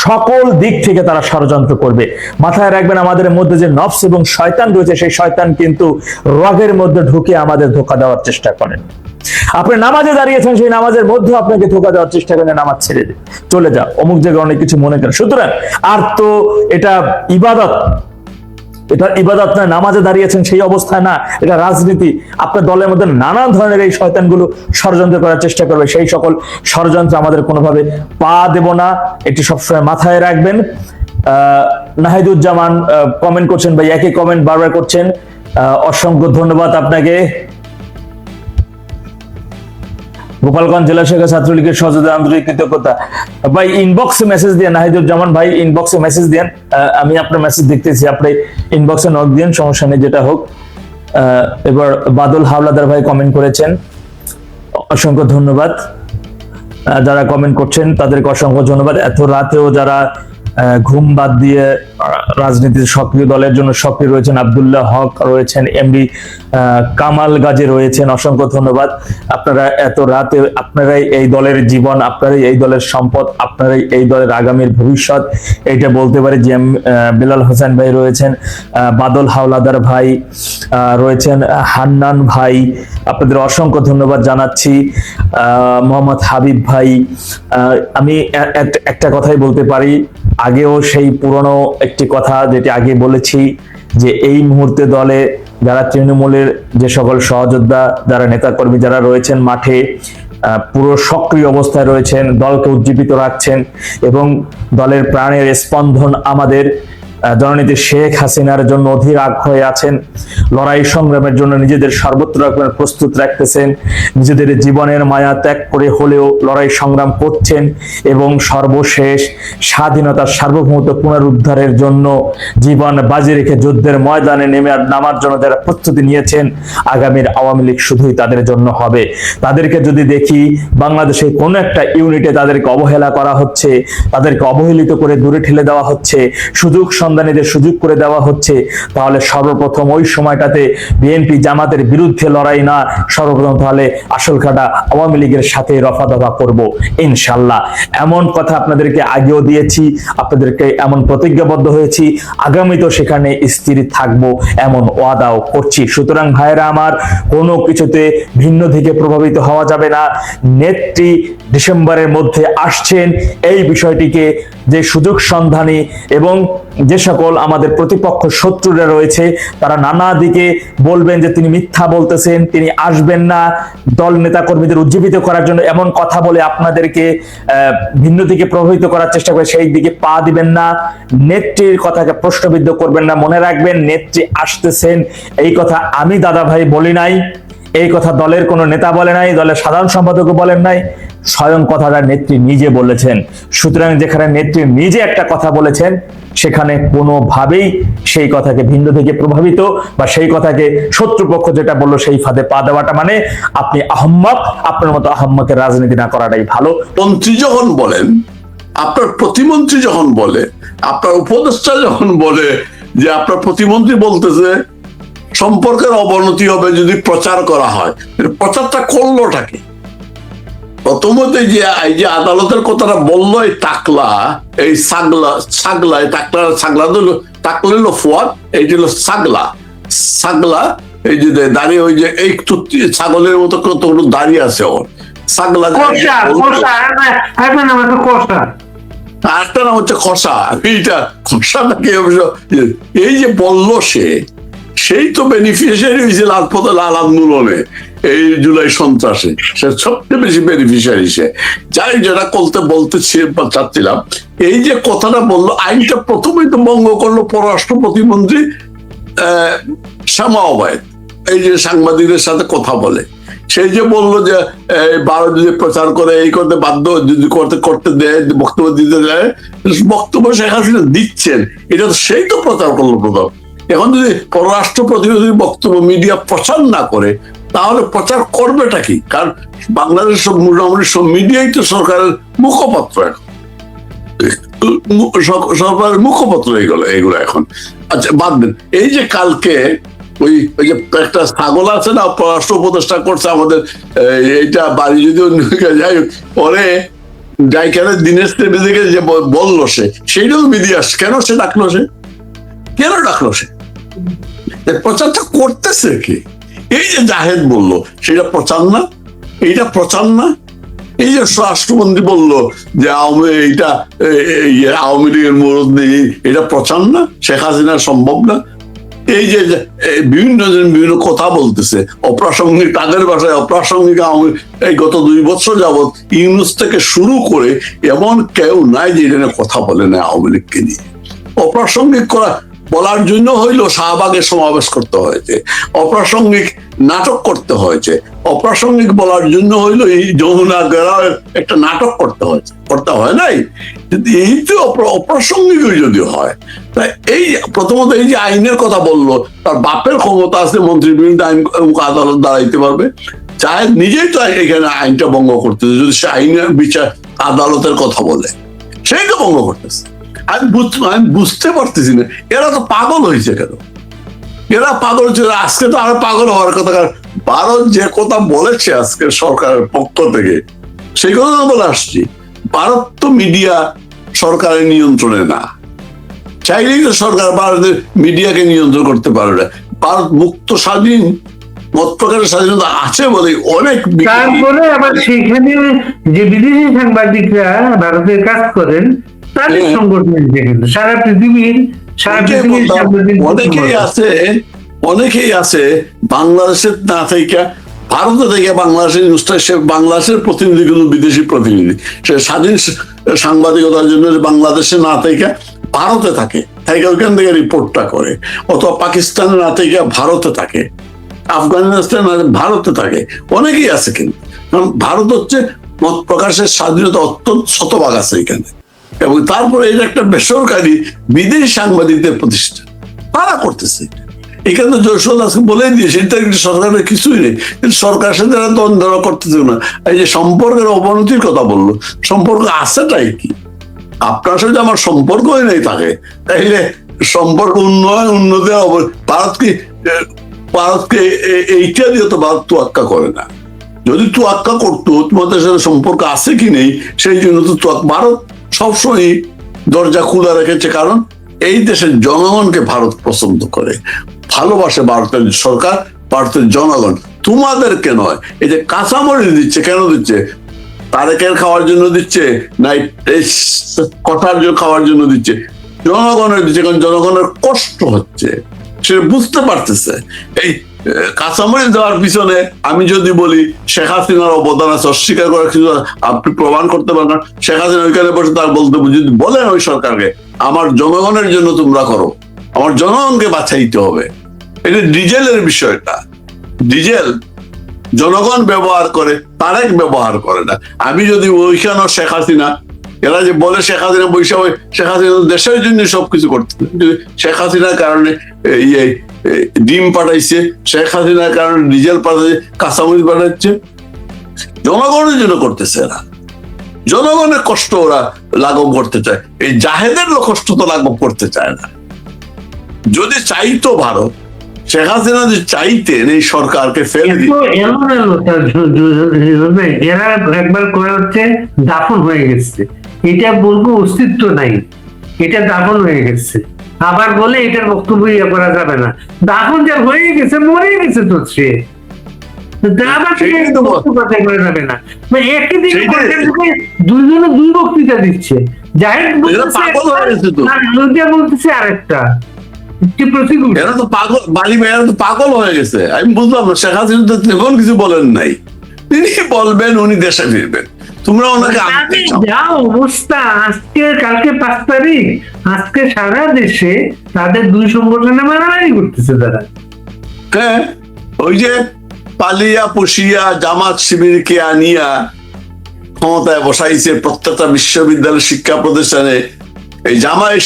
সকল দিক থেকে তারা ষড়যন্ত্র করবে। মাথায় রাখবেন, আমাদের মধ্যে যে নফস এবং শয়তান রয়েছে, সেই শয়তান কিন্তু রগের মধ্যে ঢুকে আমাদের ধোঁকা দেওয়ার চেষ্টা করেন। আপনি নামাজে দাঁড়িয়েছেন, সেই নামাজের মধ্যে আপনাকে ধোঁকা দেওয়ার চেষ্টা করেন, নামাজ ছেড়ে দিন, চলে যাও, অমুক জায়গায় অনেক কিছু মনে করেন। সুতরাং আর তো এটা ইবাদত, এটা ইবাদত নয়, নামাজে দাঁড়িয়েছেন সেই অবস্থায় না, এটা রাজনীতি। আপনার দলের মধ্যে নানা ধরনের এই শয়তানগুলো ষড়যন্ত্র করার চেষ্টা করবে, সেই সকল ষড়যন্ত্র আমাদের কোনোভাবে পা দেব না, এটি সবসময় মাথায় রাখবেন। নাহিদুজ্জামান কমেন্ট করছেন, ভাই একই কমেন্ট বারবার করছেন, অসংখ্য ধন্যবাদ আপনাকে। গোপালগঞ্জ জেলা শাখা ছাত্রলীগের সহযোগিতা আন্তরিক কৃতজ্ঞতা। ভাই ইনবক্সে মেসেজ দিয়ে, নাহিদুজ্জামান ভাই ইনবক্সে মেসেজ দেন, আমি আপনার মেসেজ দেখতেছি, আপনি ইনবক্সে নক দিন, সমস্যা নেই, যেটা হোক। এবার বাদল হাওলাদার ভাই কমেন্ট করেছেন, অসংখ্য ধন্যবাদ। যারা কমেন্ট করছেন তাদেরকে অসংখ্য ধন্যবাদ। এত রাতেও যারা ঘুম বাদ দিয়ে রাজনীতির সক্রিয়, দলের জন্য সক্রিয় রয়েছেন, আব্দুল্লাহ হক রয়েছেন, এমডি কামাল গাজী রয়েছেন, অসংখ্য ধন্যবাদ। আপনারা এত রাতে, আপনারাই এই দলের জীবন, আপনারাই এই দলের সম্পদ, আপনারাই এই দলের আগামীর ভবিষ্যৎ, এইটা বলতে পারি। যে বিলাল হোসেন ভাই রয়েছেন, বাদল হাওলাদার ভাই রয়েছেন, হান্নান ভাই, আপনাদের অসংখ্য ধন্যবাদ জানাচ্ছি। মোহাম্মদ হাবিব ভাই, আমি একটা কথাই বলতে পারি, আগেও সেই পুরনো একটি কথা যেটি আগে বলেছি, যে এই মুহূর্তে দলে যারা তৃণমূলের যে সকল সহযোদ্ধা, যারা নেতাকর্মী যারা রয়েছেন মাঠে, পুরো সক্রিয় অবস্থায় রয়েছেন, দলকে উজ্জীবিত রাখছেন এবং দলের প্রাণের স্পন্দন আমাদের জননেত্রী শেখ হাসিনার জন্য অধীর আগ্রহে আছেন, লড়াই সংগ্রামের জন্য নিজেদের সর্বত্র রকমের প্রস্তুত রাখতেছেন, নিজেদের জীবনের মায়া ত্যাগ করে হলেও লড়াই সংগ্রাম করছেন এবং সর্বশেষ স্বাধীনতার সার্বভৌমত্ব পুনরুদ্ধারের জন্য জীবন বাজি রেখে যুদ্ধের ময়দানে নামার জন্য যারা প্রস্তুতি নিয়েছেন, আগামীর আওয়ামী লীগ শুধুই তাদের জন্য হবে। তাদেরকে যদি দেখি বাংলাদেশে কোনো একটা ইউনিটে তাদেরকে অবহেলা করা হচ্ছে, তাদেরকে অবহেলিত করে দূরে ঠেলে দেওয়া হচ্ছে, সুযোগ সন্ধানীদের সুযোগ করে দেওয়া হচ্ছে, তাহলে সর্বপ্রথম ওই সময়টাতে বিএনপি জামাতের বিরুদ্ধে লড়াই না, সর্বপ্রথম তাহলে আসল খাটা আওয়ামী লীগের সাথে রফা দফা করব ইনশাল্লাহ। এমন কথা আপনাদেরকে আগেও দিয়েছি, আপনাদেরকে এমন প্রতিজ্ঞাবদ্ধ হয়েছি, আগামীতেও সেখানে স্থির থাকবো এমন ওয়াদাও করছি। সুতরাং ভাইরা আমার, কোনো কিছুতে ভিন্ন দিকে প্রভাবিত হওয়া যাবে না। নেত্রী ডিসেম্বরের মধ্যে আসছেন, এই বিষয়টিকে যে সুযোগ সন্ধানী এবং যে সকল আমাদের প্রতিপক্ষ শত্রুরা রয়েছে, তারা নানা দিকে বলবেন যে তিনি মিথ্যা বলতেছেন, তিনি আসবেন না, দল নেতা কর্মীদের উজ্জীবিত করার জন্য এমন কথা বলে আপনাদেরকে ভিন্ন দিকে প্রভাবিত করার চেষ্টা করে, সেই দিকে পা দিবেন না, নেত্রীর কথাকে প্রশ্নবিদ্ধ করবেন না। মনে রাখবেন, নেত্রী আসতেছেন, এই কথা আমি দাদা ভাই বলি নাই, এই কথা দলের কোনো নেতা বলে নাই, দলের সাধারণ সম্পাদকও বলেন নাই, স্বয়ং কথাটা নেত্রী নিজে বলেছেন। সুতরাং যেখানে নেত্রী নিজে একটা কথা বলেছেন, সেখানে কোনোভাবেই সেই কথাকে ভিন্ন থেকে প্রভাবিত বা সেই কথাকে শত্রুপক্ষ যেটা বললো সেই ফাঁদে পা দেওয়াটা মানে আপনি আহম্মক, আপনার মতো আহম্মকের রাজনীতি না করাটাই ভালো। মন্ত্রী যখন বলেন, আপনার প্রতিমন্ত্রী যখন বলে, আপনার উপদেষ্টা যখন বলে যে আপনার প্রতিমন্ত্রী বলতেছে সম্পর্কের অবনতি হবে যদি প্রচার করা হয়, প্রচারটা করলোটাকে প্রথমত যে এই যে আদালতের কথাটা বললো, এই টাকলা, এই ছাগলা, এই ছাগলা টাকলা ফুয়াদ, এই যে ছাগলা, এই যে দাঁড়িয়ে, ওই যে এই ছাগলের মতো কতগুলো দাঁড়িয়ে আছে ওর ছাগলা, আরেকটা নাম হচ্ছে খসা। এইটা খসাটাকে এই যে বললো সেই তো বেনিফিশিয়ারি হয়েছে লাল আন্দোলনে, এই জুলাই সন্ত্রাসে সে সবচেয়ে বেশি বেনিফিশিয়ারি। সে যাই যেটা বলতে চাচ্ছিলাম, এই যে কথাটা বললো, আইনটা প্রথমেই তো ভঙ্গ করলো পররাষ্ট্র প্রতিমন্ত্রী শামা ওবায়েদ, এই যে সাংবাদিকদের সাথে কথা বলে, সেই যে বললো যে 12 যদি প্রচার করে এই করতে বাধ্য, যদি করতে দেয়, বক্তব্য দিতে দেয়, বক্তব্য শেখ হাসিনা দিচ্ছেন, এটা তো সেই তো প্রচার করলো প্রথম। এখন যদি পররাষ্ট্র প্রতিনিধির বক্তব্য মিডিয়া প্রচার না করে, তাহলে প্রচার করবেটা কি? কারণ বাংলাদেশ মোটামুটি সব মিডিয়াই তো সরকারের মুখপত্র এখন, সরকারের মুখপত্র এগুলো এখন। আচ্ছা বাদ দেন, এই যে কালকে ওই যে একটা ছাগল আছে না, পররাষ্ট্র উপদেষ্টা করছে আমাদের এইটা বাড়ি যদি যাই হোক, পরে যাইখানে দিনের থেকে যে বললো সেইটাও মিডিয়া আসছে। কেন সে ডাকলো, কেন ডাকলো সে? প্রচারটা করতেছে কি? এই যে জাহেদ বললো সেটা প্রচার না? এইটা প্রচার না? এই যে রাষ্ট্রমন্ত্রী বললো যে আওয়ামী লীগের মুরব্বী, এটা প্রচার না? শেখ হাসিনা সম্ভব না? এই যে বিভিন্ন জন বিভিন্ন কথা বলতেছে অপ্রাসঙ্গিক, তাদের ভাষায় অপ্রাসঙ্গিক। এই গত 2 বছর যাবৎ ইউনূস থেকে শুরু করে এমন কেউ নাই যে এটা কথা বলে না আওয়ামী লীগকে নিয়ে। অপ্রাসঙ্গিক বলার জন্য হইলো শাহবাগের সমাবেশ করতে হয়েছে, অপ্রাসঙ্গিক নাটক করতে হয়েছে, অপ্রাসঙ্গিক বলার জন্য হইলো এই যমুনা গেরার একটা নাটক করতে হয় নাই। এই তো অপ্রাসঙ্গিক যদি হয়, তাই এই প্রথমত এই যে আইনের কথা বললো, তার বাপের ক্ষমতা আছে, মন্ত্রীর বিরুদ্ধে আইন আদালত দাঁড়াইতে পারবে। জাহেদ নিজেই তো এখানে আইনটা ভঙ্গ করতেছে, যদি সে আইনের বিচার আদালতের কথা বলে, সেই তো ভঙ্গ করতেছে। আমি বুঝতে পারতেছি না এরা তো পাগল হয়েছে কেন? এরা পাগল হচ্ছে, আজকে তো আরো পাগল হওয়ার কথা। কারণ ভারত যে কথা বলেছে আজকে সরকারের পক্ষ থেকে, সেই কথা বলে আসছি। ভারত তো মিডিয়া সরকারের নিয়ন্ত্রণে না, চাইলেই তো সরকার ভারতের মিডিয়াকে নিয়ন্ত্রণ করতে পারে না। ভারত মুক্ত স্বাধীন মত প্রকাশের স্বাধীনতা আছে বলে অনেক। তারপরে আবার সেখানে যে বিদেশি সাংবাদিকরা ভারতের কাজ করেন, তাদের সংগঠন কিন্তু সারা পৃথিবীর অনেকেই আছে বাংলাদেশের না থেকে, ভারতে থেকে বাংলাদেশের নিউজটা, সে বাংলাদেশের প্রতিনিধি কিন্তু বিদেশি প্রতিনিধি, সে স্বাধীন সাংবাদিকতার জন্য বাংলাদেশে না থেকে ভারতে থাকে, ওইখান থেকে রিপোর্টটা করে। অথবা পাকিস্তানে না থেকে ভারতে থাকে, আফগানিস্তান ভারতে থাকে, অনেকেই আছে। কিন্তু ভারত হচ্ছে মত প্রকাশের স্বাধীনতা অত্যন্ত শতভাগ আছে এখানে। এবং তারপরে এটা একটা বেসরকারি বিদেশি সাংবাদিকদের প্রতিষ্ঠান, তারা করতেছে। এখানে তো যশোর আজকে বলে দিয়েছে এটা সরকারের কিছুই নেই, কিন্তু সরকারের সাথে দ্বন্দ্ব করতেছে না। এই যে সম্পর্কের অবনতির কথা বললো, সম্পর্ক আছেটাই কি? আপনার সাথে আমার সম্পর্কই নেই থাকে, তাইলে সম্পর্ক উন্নতি ভারতকে এইটা দিয়ে তো ভারত তোয়াক্কা করে না। যদি তোয়াক্কা করতো তোমাদের সাথে সম্পর্ক আছে কি নেই, সেই জন্য তো ভারত সবসময় দরজা খোলা রেখেছে। কারণ এই দেশের জনগণকে ভারত পছন্দ করে, ভালোবাসে ভারতের সরকার, ভারতের জনগণ, তোমাদেরকে নয়। এই যে কাঁচামরিচ দিচ্ছে, কেন দিচ্ছে? তারেকের খাওয়ার জন্য দিচ্ছে না কথার জন্য খাওয়ার জন্য দিচ্ছে? জনগণের দিচ্ছে, কারণ জনগণের কষ্ট হচ্ছে, সে বুঝতে পারতেছে। এই কাঁচামরিচ দেওয়ার পিছনে আমি যদি বলি শেখ হাসিনার অবদান আছে, অস্বীকার করার কিছু আপনি প্রমাণ করতে পারেন না। শেখ হাসিনা ওইখানে বসে তার বলতে, যদি বলেন ওই সরকারকে আমার জনগণের জন্য তোমরা করো, আমার জনগণকে বাঁচাইতে হবে। এটা ডিজেলের বিষয়টা, ডিজেল জনগণ ব্যবহার করে, তারেক ব্যবহার করে না। আমি যদি ওইখানে শেখ হাসিনা, এরা যে বলে শেখ হাসিনা বৈশাখ, শেখ হাসিনা দেশের জন্য সবকিছু করতে, শেখ হাসিনার কারণে ডিম পাঠাইছে, শেখ হাসিনার কারণে ডিজেল পাঠাইছে, কাঁচামরিচ পাঠাচ্ছে, জনগণের জন্য করতেছে। এরা জনগণের কষ্ট ওরা লাঘব করতে চায়, এই জাহেদের কষ্ট তো লাঘব করতে চায় না। যদি চাইতো ভারত, শেখ হাসিনা যে চাইতেন এই সরকারকে ফেলে দিতে, এরা একবার করে হচ্ছে দাফন হয়ে গেছে, এটা বলবো অস্তিত্ব নাই, এটা দাফন হয়ে গেছে। আবার বলে এটার বক্তব্য ইয়ে করা যাবে না, দাফন যা হয়ে গেছে, মরে গেছে তো সে, দুইজনে দুই বক্তৃতা দিচ্ছে, জাহেদ বলতেছে আরেকটা। এরা তো পাগল, বালি ভাইয়ারা তো পাগল হয়ে গেছে। আমি বুঝলাম না, শেখ হাসিনা তেমন কিছু বলেন নাই, তিনি বলবেন উনি দেশে ফিরবেন, তোমরা ওনাকে যা অবস্থা আজকে, কালকে 5 তারিখ, আজকে সারা দেশে তাদের দুই সংগঠনে মারামারি করতেছে তারা। হ্যাঁ, ওই যে পালিয়া পুষিয়া জামাত শিবিরকে আনিয়া ক্ষমতায় বসাইছে প্রত্যেকটা বিশ্ববিদ্যালয় শিক্ষা প্রতিষ্ঠানে। এই জামায়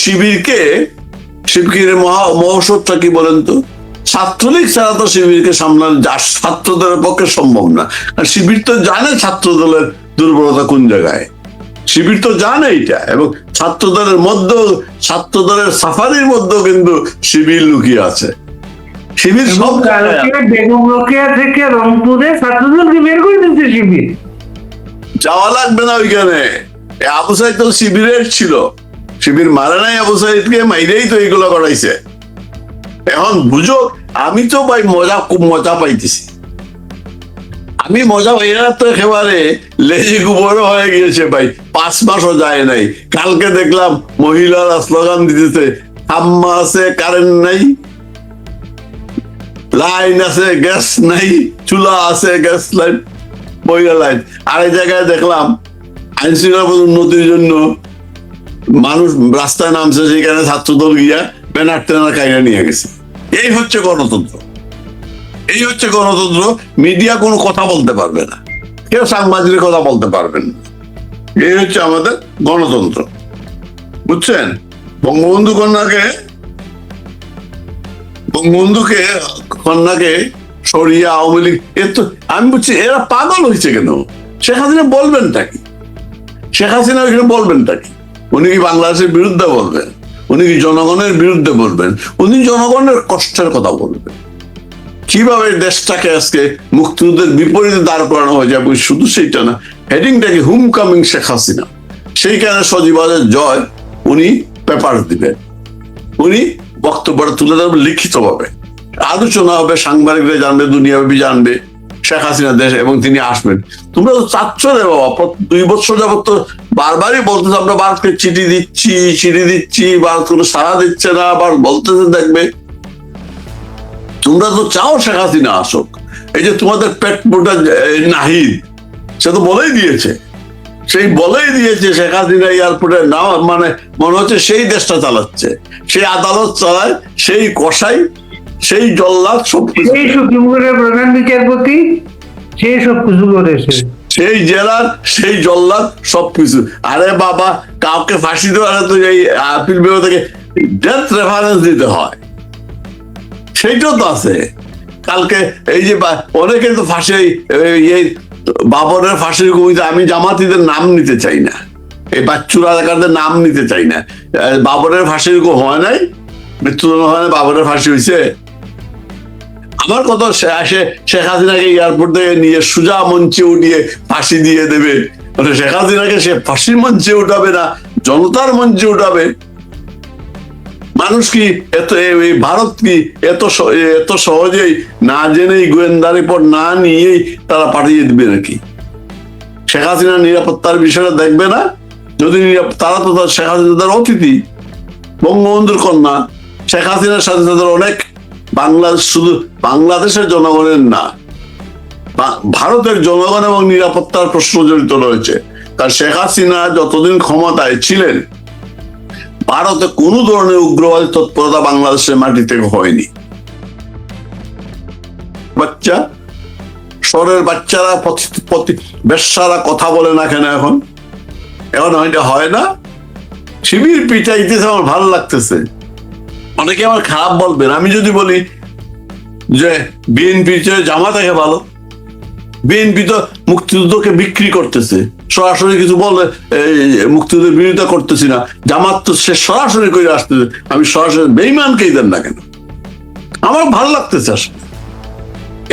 শিবিরের মহৌষধটা কি বলেন তো? ছাত্রলীগ ছাড়া তো শিবিরকে সামলানো ছাত্রদের পক্ষে সম্ভব না। আর শিবির তো জানে ছাত্র দলের দুর্বলতা কোন জায়গায়, শিবির তো জানে এটা, এবং ছাত্র দলের মধ্যেও, ছাত্র দলের সাফারির মধ্যেও কিন্তু শিবির লুকিয়ে আছে। শিবির সব কালকে বেগম রোকেয়া থেকে রংপুরে ছাত্রদলকে বের করে দিচ্ছে শিবির। যাওয়া লাগবে না ওইখানে। আবু সাইদ তো শিবিরের ছিল, শিবির মারে নাই আবু সাইদকে, মাইরেই তো এইগুলো করাইছে। এখন বুঝো, আমি তো ভাই খুব মজা পাইতেছি। আমি মজা পাইরা তো একেবারে লেজি গোবর হয়ে গিয়েছে ভাই, 5 মাসও যায় নাই। কালকে দেখলাম মহিলারা স্লোগান দিতেছে, আম্মা আছে কারেন্ট নাই, লাইন আছে গ্যাস নাই, চুলা আছে গ্যাস লাইন, মহিলা লাইন। আরেক জায়গায় দেখলাম আইন শৃঙ্খলা উন্নতির জন্য মানুষ রাস্তায় নামছে, সেখানে ছাত্রদল গিয়া ব্যানার ট্যানার কাইরা নিয়ে গেছে। এই হচ্ছে গণতন্ত্র, এই হচ্ছে গণতন্ত্র। মিডিয়া কোনো কথা বলতে পারবে না, কেউ সাংবাদিকের কথা বলতে পারবেন না। এই হচ্ছে আমাদের গণতন্ত্র, বুঝছেন? বঙ্গবন্ধুকে কন্যাকে সরিয়ে আওয়ামী লীগ, আমি বুঝছি এরা পাগল হয়েছে কেন? শেখ হাসিনা বলবেনটা কি? শেখ হাসিনা ওইখানে বলবেনটা কি? উনি কি বাংলাদেশের বিরুদ্ধে বলবেন? উনি কি জনগণের বিরুদ্ধে বলবেন? উনি জনগণের কষ্টের কথা বলবেন। কিভাবে দেশটাকে আজকে মুক্তিযুদ্ধের বিপরীতে দাঁড় করানো হয়ে যাবে, শুধু সেইটা না, হেডিংটা কি হুম কামিং শেখ হাসিনা। সেইখানে সজীবাদের জয় উনি পেপার দিবেন, উনি বক্তব্যটা তুলে ধরবেন লিখিতভাবে, আলোচনা হবে, সাংবাদিকরা জানবে, দুনিয়াব্যাপী জানবে শেখ হাসিনা দেশ, এবং তিনি আসবেন। তোমরা তো চাচ্ছ রে বাবা, 2 বছর যাবত তো বারবারই বলতেছে আমরা ভারতকে চিঠি দিচ্ছি, ভারত কোনো সাড়া দিচ্ছে না, আবার বলতেছে দেখবে। তোমরা তো চাও শেখ হাসিনা আসুক। এই যে তোমাদের পেট মোটা নাহিদ, সে তো বলেই দিয়েছে শেখ হাসিনা এয়ারপোর্টে না, মানে মনে হচ্ছে সেই দেশটা চালাচ্ছে, সেই আদালত চালায়, সেই কসাই, সেই জল্লাদ, সেই সুপ্রিম কোর্টের প্রধান বিচারপতি, সেই সবকিছু করেছে, সেই জেলার সেই জল্লাদ, সবকিছু। আরে বাবা, কাউকে ফাঁসি দেওয়ার তো এই আপিল বিভাগ থেকে ডেথ রেফারেন্স দিতে হয়, সেইটাও তো আছে। কালকে এই যে অনেকে তো ফাঁসি, এই বাবরের ফাঁসির কবিতা, আমি জামাতিদের নাম নিতে চাই না, এই বাচ্চু রাজাকারদের নাম নিতে চাই না। বাবরের ফাঁসির হয় নাই, মৃত্যুদণ্ড হয় না, বাবরের ফাঁসি হয়েছে। আমার কথা শেখ হাসিনাকে এয়ারপোর্ট থেকে নিয়ে সোজা মঞ্চে উঠিয়ে ফাঁসি দিয়ে দেবে, মানে শেখ হাসিনাকে সে ফাঁসির মঞ্চে উঠাবে না, জনতার মঞ্চে উঠাবে। মানুষ কি ভারত কি এত সহজেই না জেনেই, গোয়েন্দা রিপোর্ট না নিয়েই তারা পাঠিয়ে দিবে নাকি? শেখ হাসিনার নিরাপত্তার বিষয়টা দেখবে না? যদি তারা তো শেখ হাসিনার অতিথি, বঙ্গবন্ধুর কন্যা। শেখ হাসিনার সাথে তাদের অনেক, বাংলাদেশ শুধু বাংলাদেশের জনগণের না, ভারতের জনগণ এবং নিরাপত্তার প্রশ্ন জড়িত রয়েছে। কারণ শেখ হাসিনা যতদিন ক্ষমতায় ছিলেন, ভারতে কোনো ধরনের উগ্রবাদী তৎপরতা বাংলাদেশের মাটি থেকে হয়নি। শহরের বাচ্চারা, বেশ্যারা কথা বলে না কেন এখন এটা হয় না? শিবির পিটাইতেছে, আমার ভালো লাগতেছে। অনেকে আমার খারাপ বলবেন, আমি যদি বলি যে বিএনপি জামাতাকে ভালো, বিএনপি তো মুক্তিযুদ্ধকে বিক্রি করতেছে, সরাসরি কিছু বলে মুক্তিযুদ্ধের বিরোধিতা করতেছি না। জামাত তো সে সরাসরি করে আসতেছে, আমি সরাসরি বেঈমানকেই দেন না কেন? আমার ভালো লাগতেছে আসলে।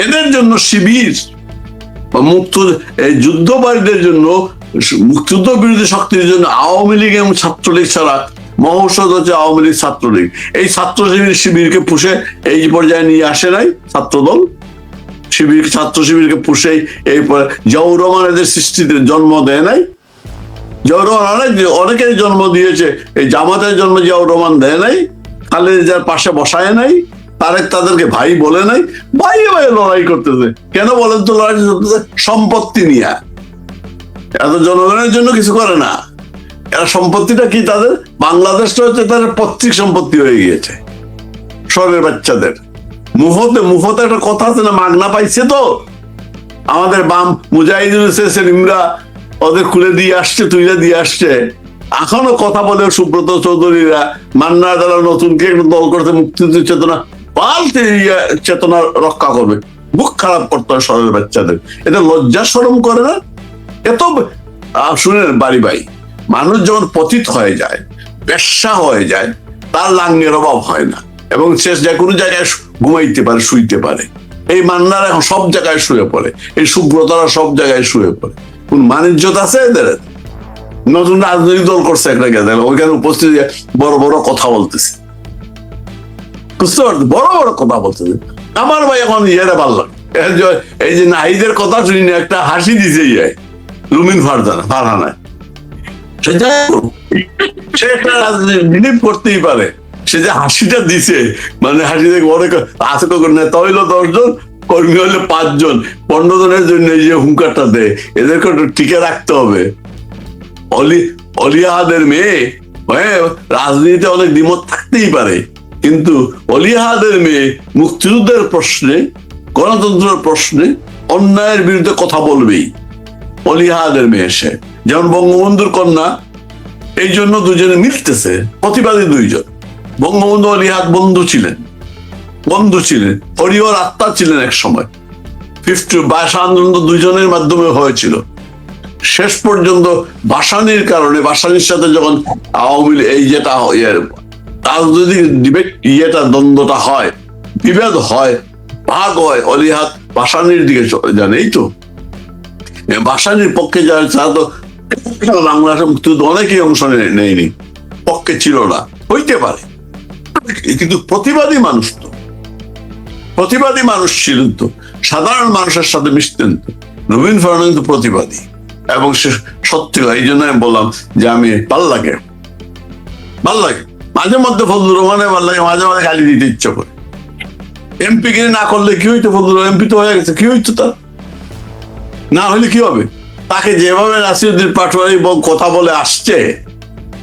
এদের জন্য শিবির বা যুদ্ধবাদীদের জন্য, মুক্তিযুদ্ধ বিরোধী শক্তির জন্য আওয়ামী লীগ এবং ছাত্রলীগ ছাড়া মহৌষধ হচ্ছে আওয়ামী লীগ, ছাত্রলীগ। এই ছাত্র শিবিরকে পুষে এই পর্যায়ে নিয়ে আসে নাই ছাত্রদল, ছাত্র শিবিরকে পুষেই এই জিয়াউর রহমান এদের সৃষ্টিতে জন্ম দেয় নাই। জিয়াউর রহমান অনেকের জন্ম দিয়েছে, এই জামাতের জন্ম জিয়াউর রহমান দেয় নাই, খালেদার পাশে বসায় নাই, তারেক তাদেরকে ভাই বলে নাই। ভাই ভাই লড়াই করতেছে কেন বলেন তো? লড়াই করতেছে সম্পত্তি নিয়ে, এত জনগণের জন্য কিছু করে না। এরা সম্পত্তিটা কি তাদের? বাংলাদেশটা হচ্ছে তাদের পৈতৃক সম্পত্তি হয়ে গিয়েছে শহরের বাচ্চাদের। মুহতে একটা কথা আছে না, মাগনা পাইছে তো। আমাদের বাম মুজাহিদুল সেলিমরা ওদের খুলে দিয়ে আসছে, তুইরা দিয়ে আসছে। এখনো কথা বলে সুব্রত চৌধুরীরা, মান্না, তারা নতুন কে দল করতে মুক্তিযুদ্ধ চেতনা, পাল্টে চেতনা রক্ষা করবে, বুক খারাপ করতে হয় শহরের বাচ্চাদের। এটা লজ্জা শরম করে না? এত শুনেন বাড়ি ভাই, মানুষ যখন পতিত হয়ে যায়, বেশ্যা হয়ে যায়, তার লাঙ্গের অভাব হয় না, এবং সে যে কোনো জায়গায় ঘুমাইতে পারে, শুইতে পারে। এই মান্নার এখন সব জায়গায় শুয়ে পড়ে, এই সুব্রতরা সব জায়গায় শুয়ে পড়ে। কোন মানিজ্যত আছে এদের? নতুন রাজনৈতিক দল করছে একটা গেছে, ওইখানে উপস্থিত বড় বড় কথা বলতেছে, বুঝতে পারছি, বড় বড় কথা বলতেছে। আমার ভাই এখন ইয়েরা ভাল লাগে, এই যে নাহিদের কথা শুনি না, একটা হাসি দিছে রুমিন ফারহানায়, সে একটা বিলিভ করতেই পারে, সে যে হাসিটা দিছে, মানে হাসি দেখে অনেক আছে, নেতা হইলো 10 জন, কর্মী হইলো 5 জন, 15 জনের জন্য এই যে হুঙ্কারটা দেয়, এদেরকে একটু টিকে রাখতে হবে। অলিয়াহাদের মেয়ে, রাজনীতিতে অনেক দ্বিমত থাকতেই পারে, কিন্তু অলিয়াহাদের মেয়ে মুক্তিযুদ্ধের প্রশ্নে, গণতন্ত্রের প্রশ্নে, অন্যায়ের বিরুদ্ধে কথা বলবেই। অলিয়াহাদের মেয়ে সে, যেমন বঙ্গবন্ধুর কন্যা, এই জন্য দুজনে মিলতেছে, প্রতিবাদী 2 জন। বঙ্গবন্ধু অলিয়াহাদ বন্ধু ছিলেন, হরিহর আত্মা ছিলেন এক সময়। 22 আন্দোলন 2 জনের মাধ্যমে হয়েছিল। শেষ পর্যন্ত ভাসানির কারণে, ভাসানির সাথে যখন আওয়ামী লীগ এই যেটা রাজনৈতিক ডিবেট দ্বন্দ্বটা হয়, বিভেদ হয়, ভাগ হয়, অলিহাত ভাসানির দিকে চলে যান। এই তো ভাসানির পক্ষে যারা, তারা তো বাংলাদেশের মুক্তিযুদ্ধ অনেকেই অংশ নেয়নি, পক্ষে ছিল না, হইতে পারে, কিন্তু প্রতিবাদী মানুষ ছিলেন তো, সাধারণ মানুষের সাথে মিশতেন তো। রবীন ফারহানা তো প্রতিবাদী, এবং সে সত্যি, এই জন্য আমি বললাম যে আমি ভাল লাগে, মাঝে মধ্যে ফজলুর রহমানের ভাল লাগে, মাঝে মাঝে গালি দিতে ইচ্ছা করে। এমপি গিরি না করলে কি হইতো? ফজলুর এমপি তো হয়ে গেছে, কি হইতো তার? না হলে কি হবে? তাকে যেভাবে নাসিরুদ্দিন পাটোয়ারি কথা বলে আসছে,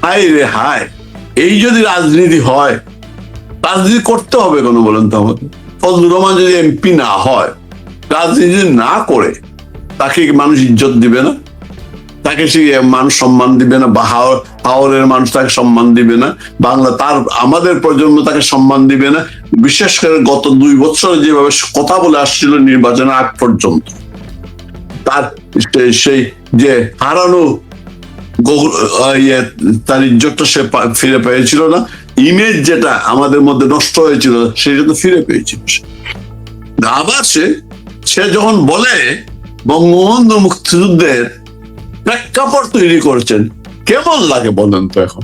হায় রে হায়, এই যদি রাজনীতি হয়, রাজনীতি করতে হবে কেন বলেন তো আমাকে? ফজলুর রহমান যদি এমপি না হয়, রাজনীতি না করে, তাকে মানুষ ইজ্জত দিবে না? তাকে সে মানুষ সম্মান দিবে না? বা হাওরের মানুষ তাকে সম্মান দিবে না? আমাদের প্রজন্ম তাকে সম্মান দিবে না? বিশেষ করে গত 2 বছরে যেভাবে কথা বলে আসছিল নির্বাচনের আগ পর্যন্ত, তার সেই যে হারানো তার ইজ্জতটা সে ফিরে পেয়েছিল না, ইমেজ যেটা আমাদের মধ্যে নষ্ট হয়েছিল সেটা তো ফিরে পেয়েছিল। আবার সে যখন বলে বঙ্গবন্ধু মুক্তিযুদ্ধের প্রেক্ষাপট তৈরি করছেন, কেমন লাগে বলেন তো? এখন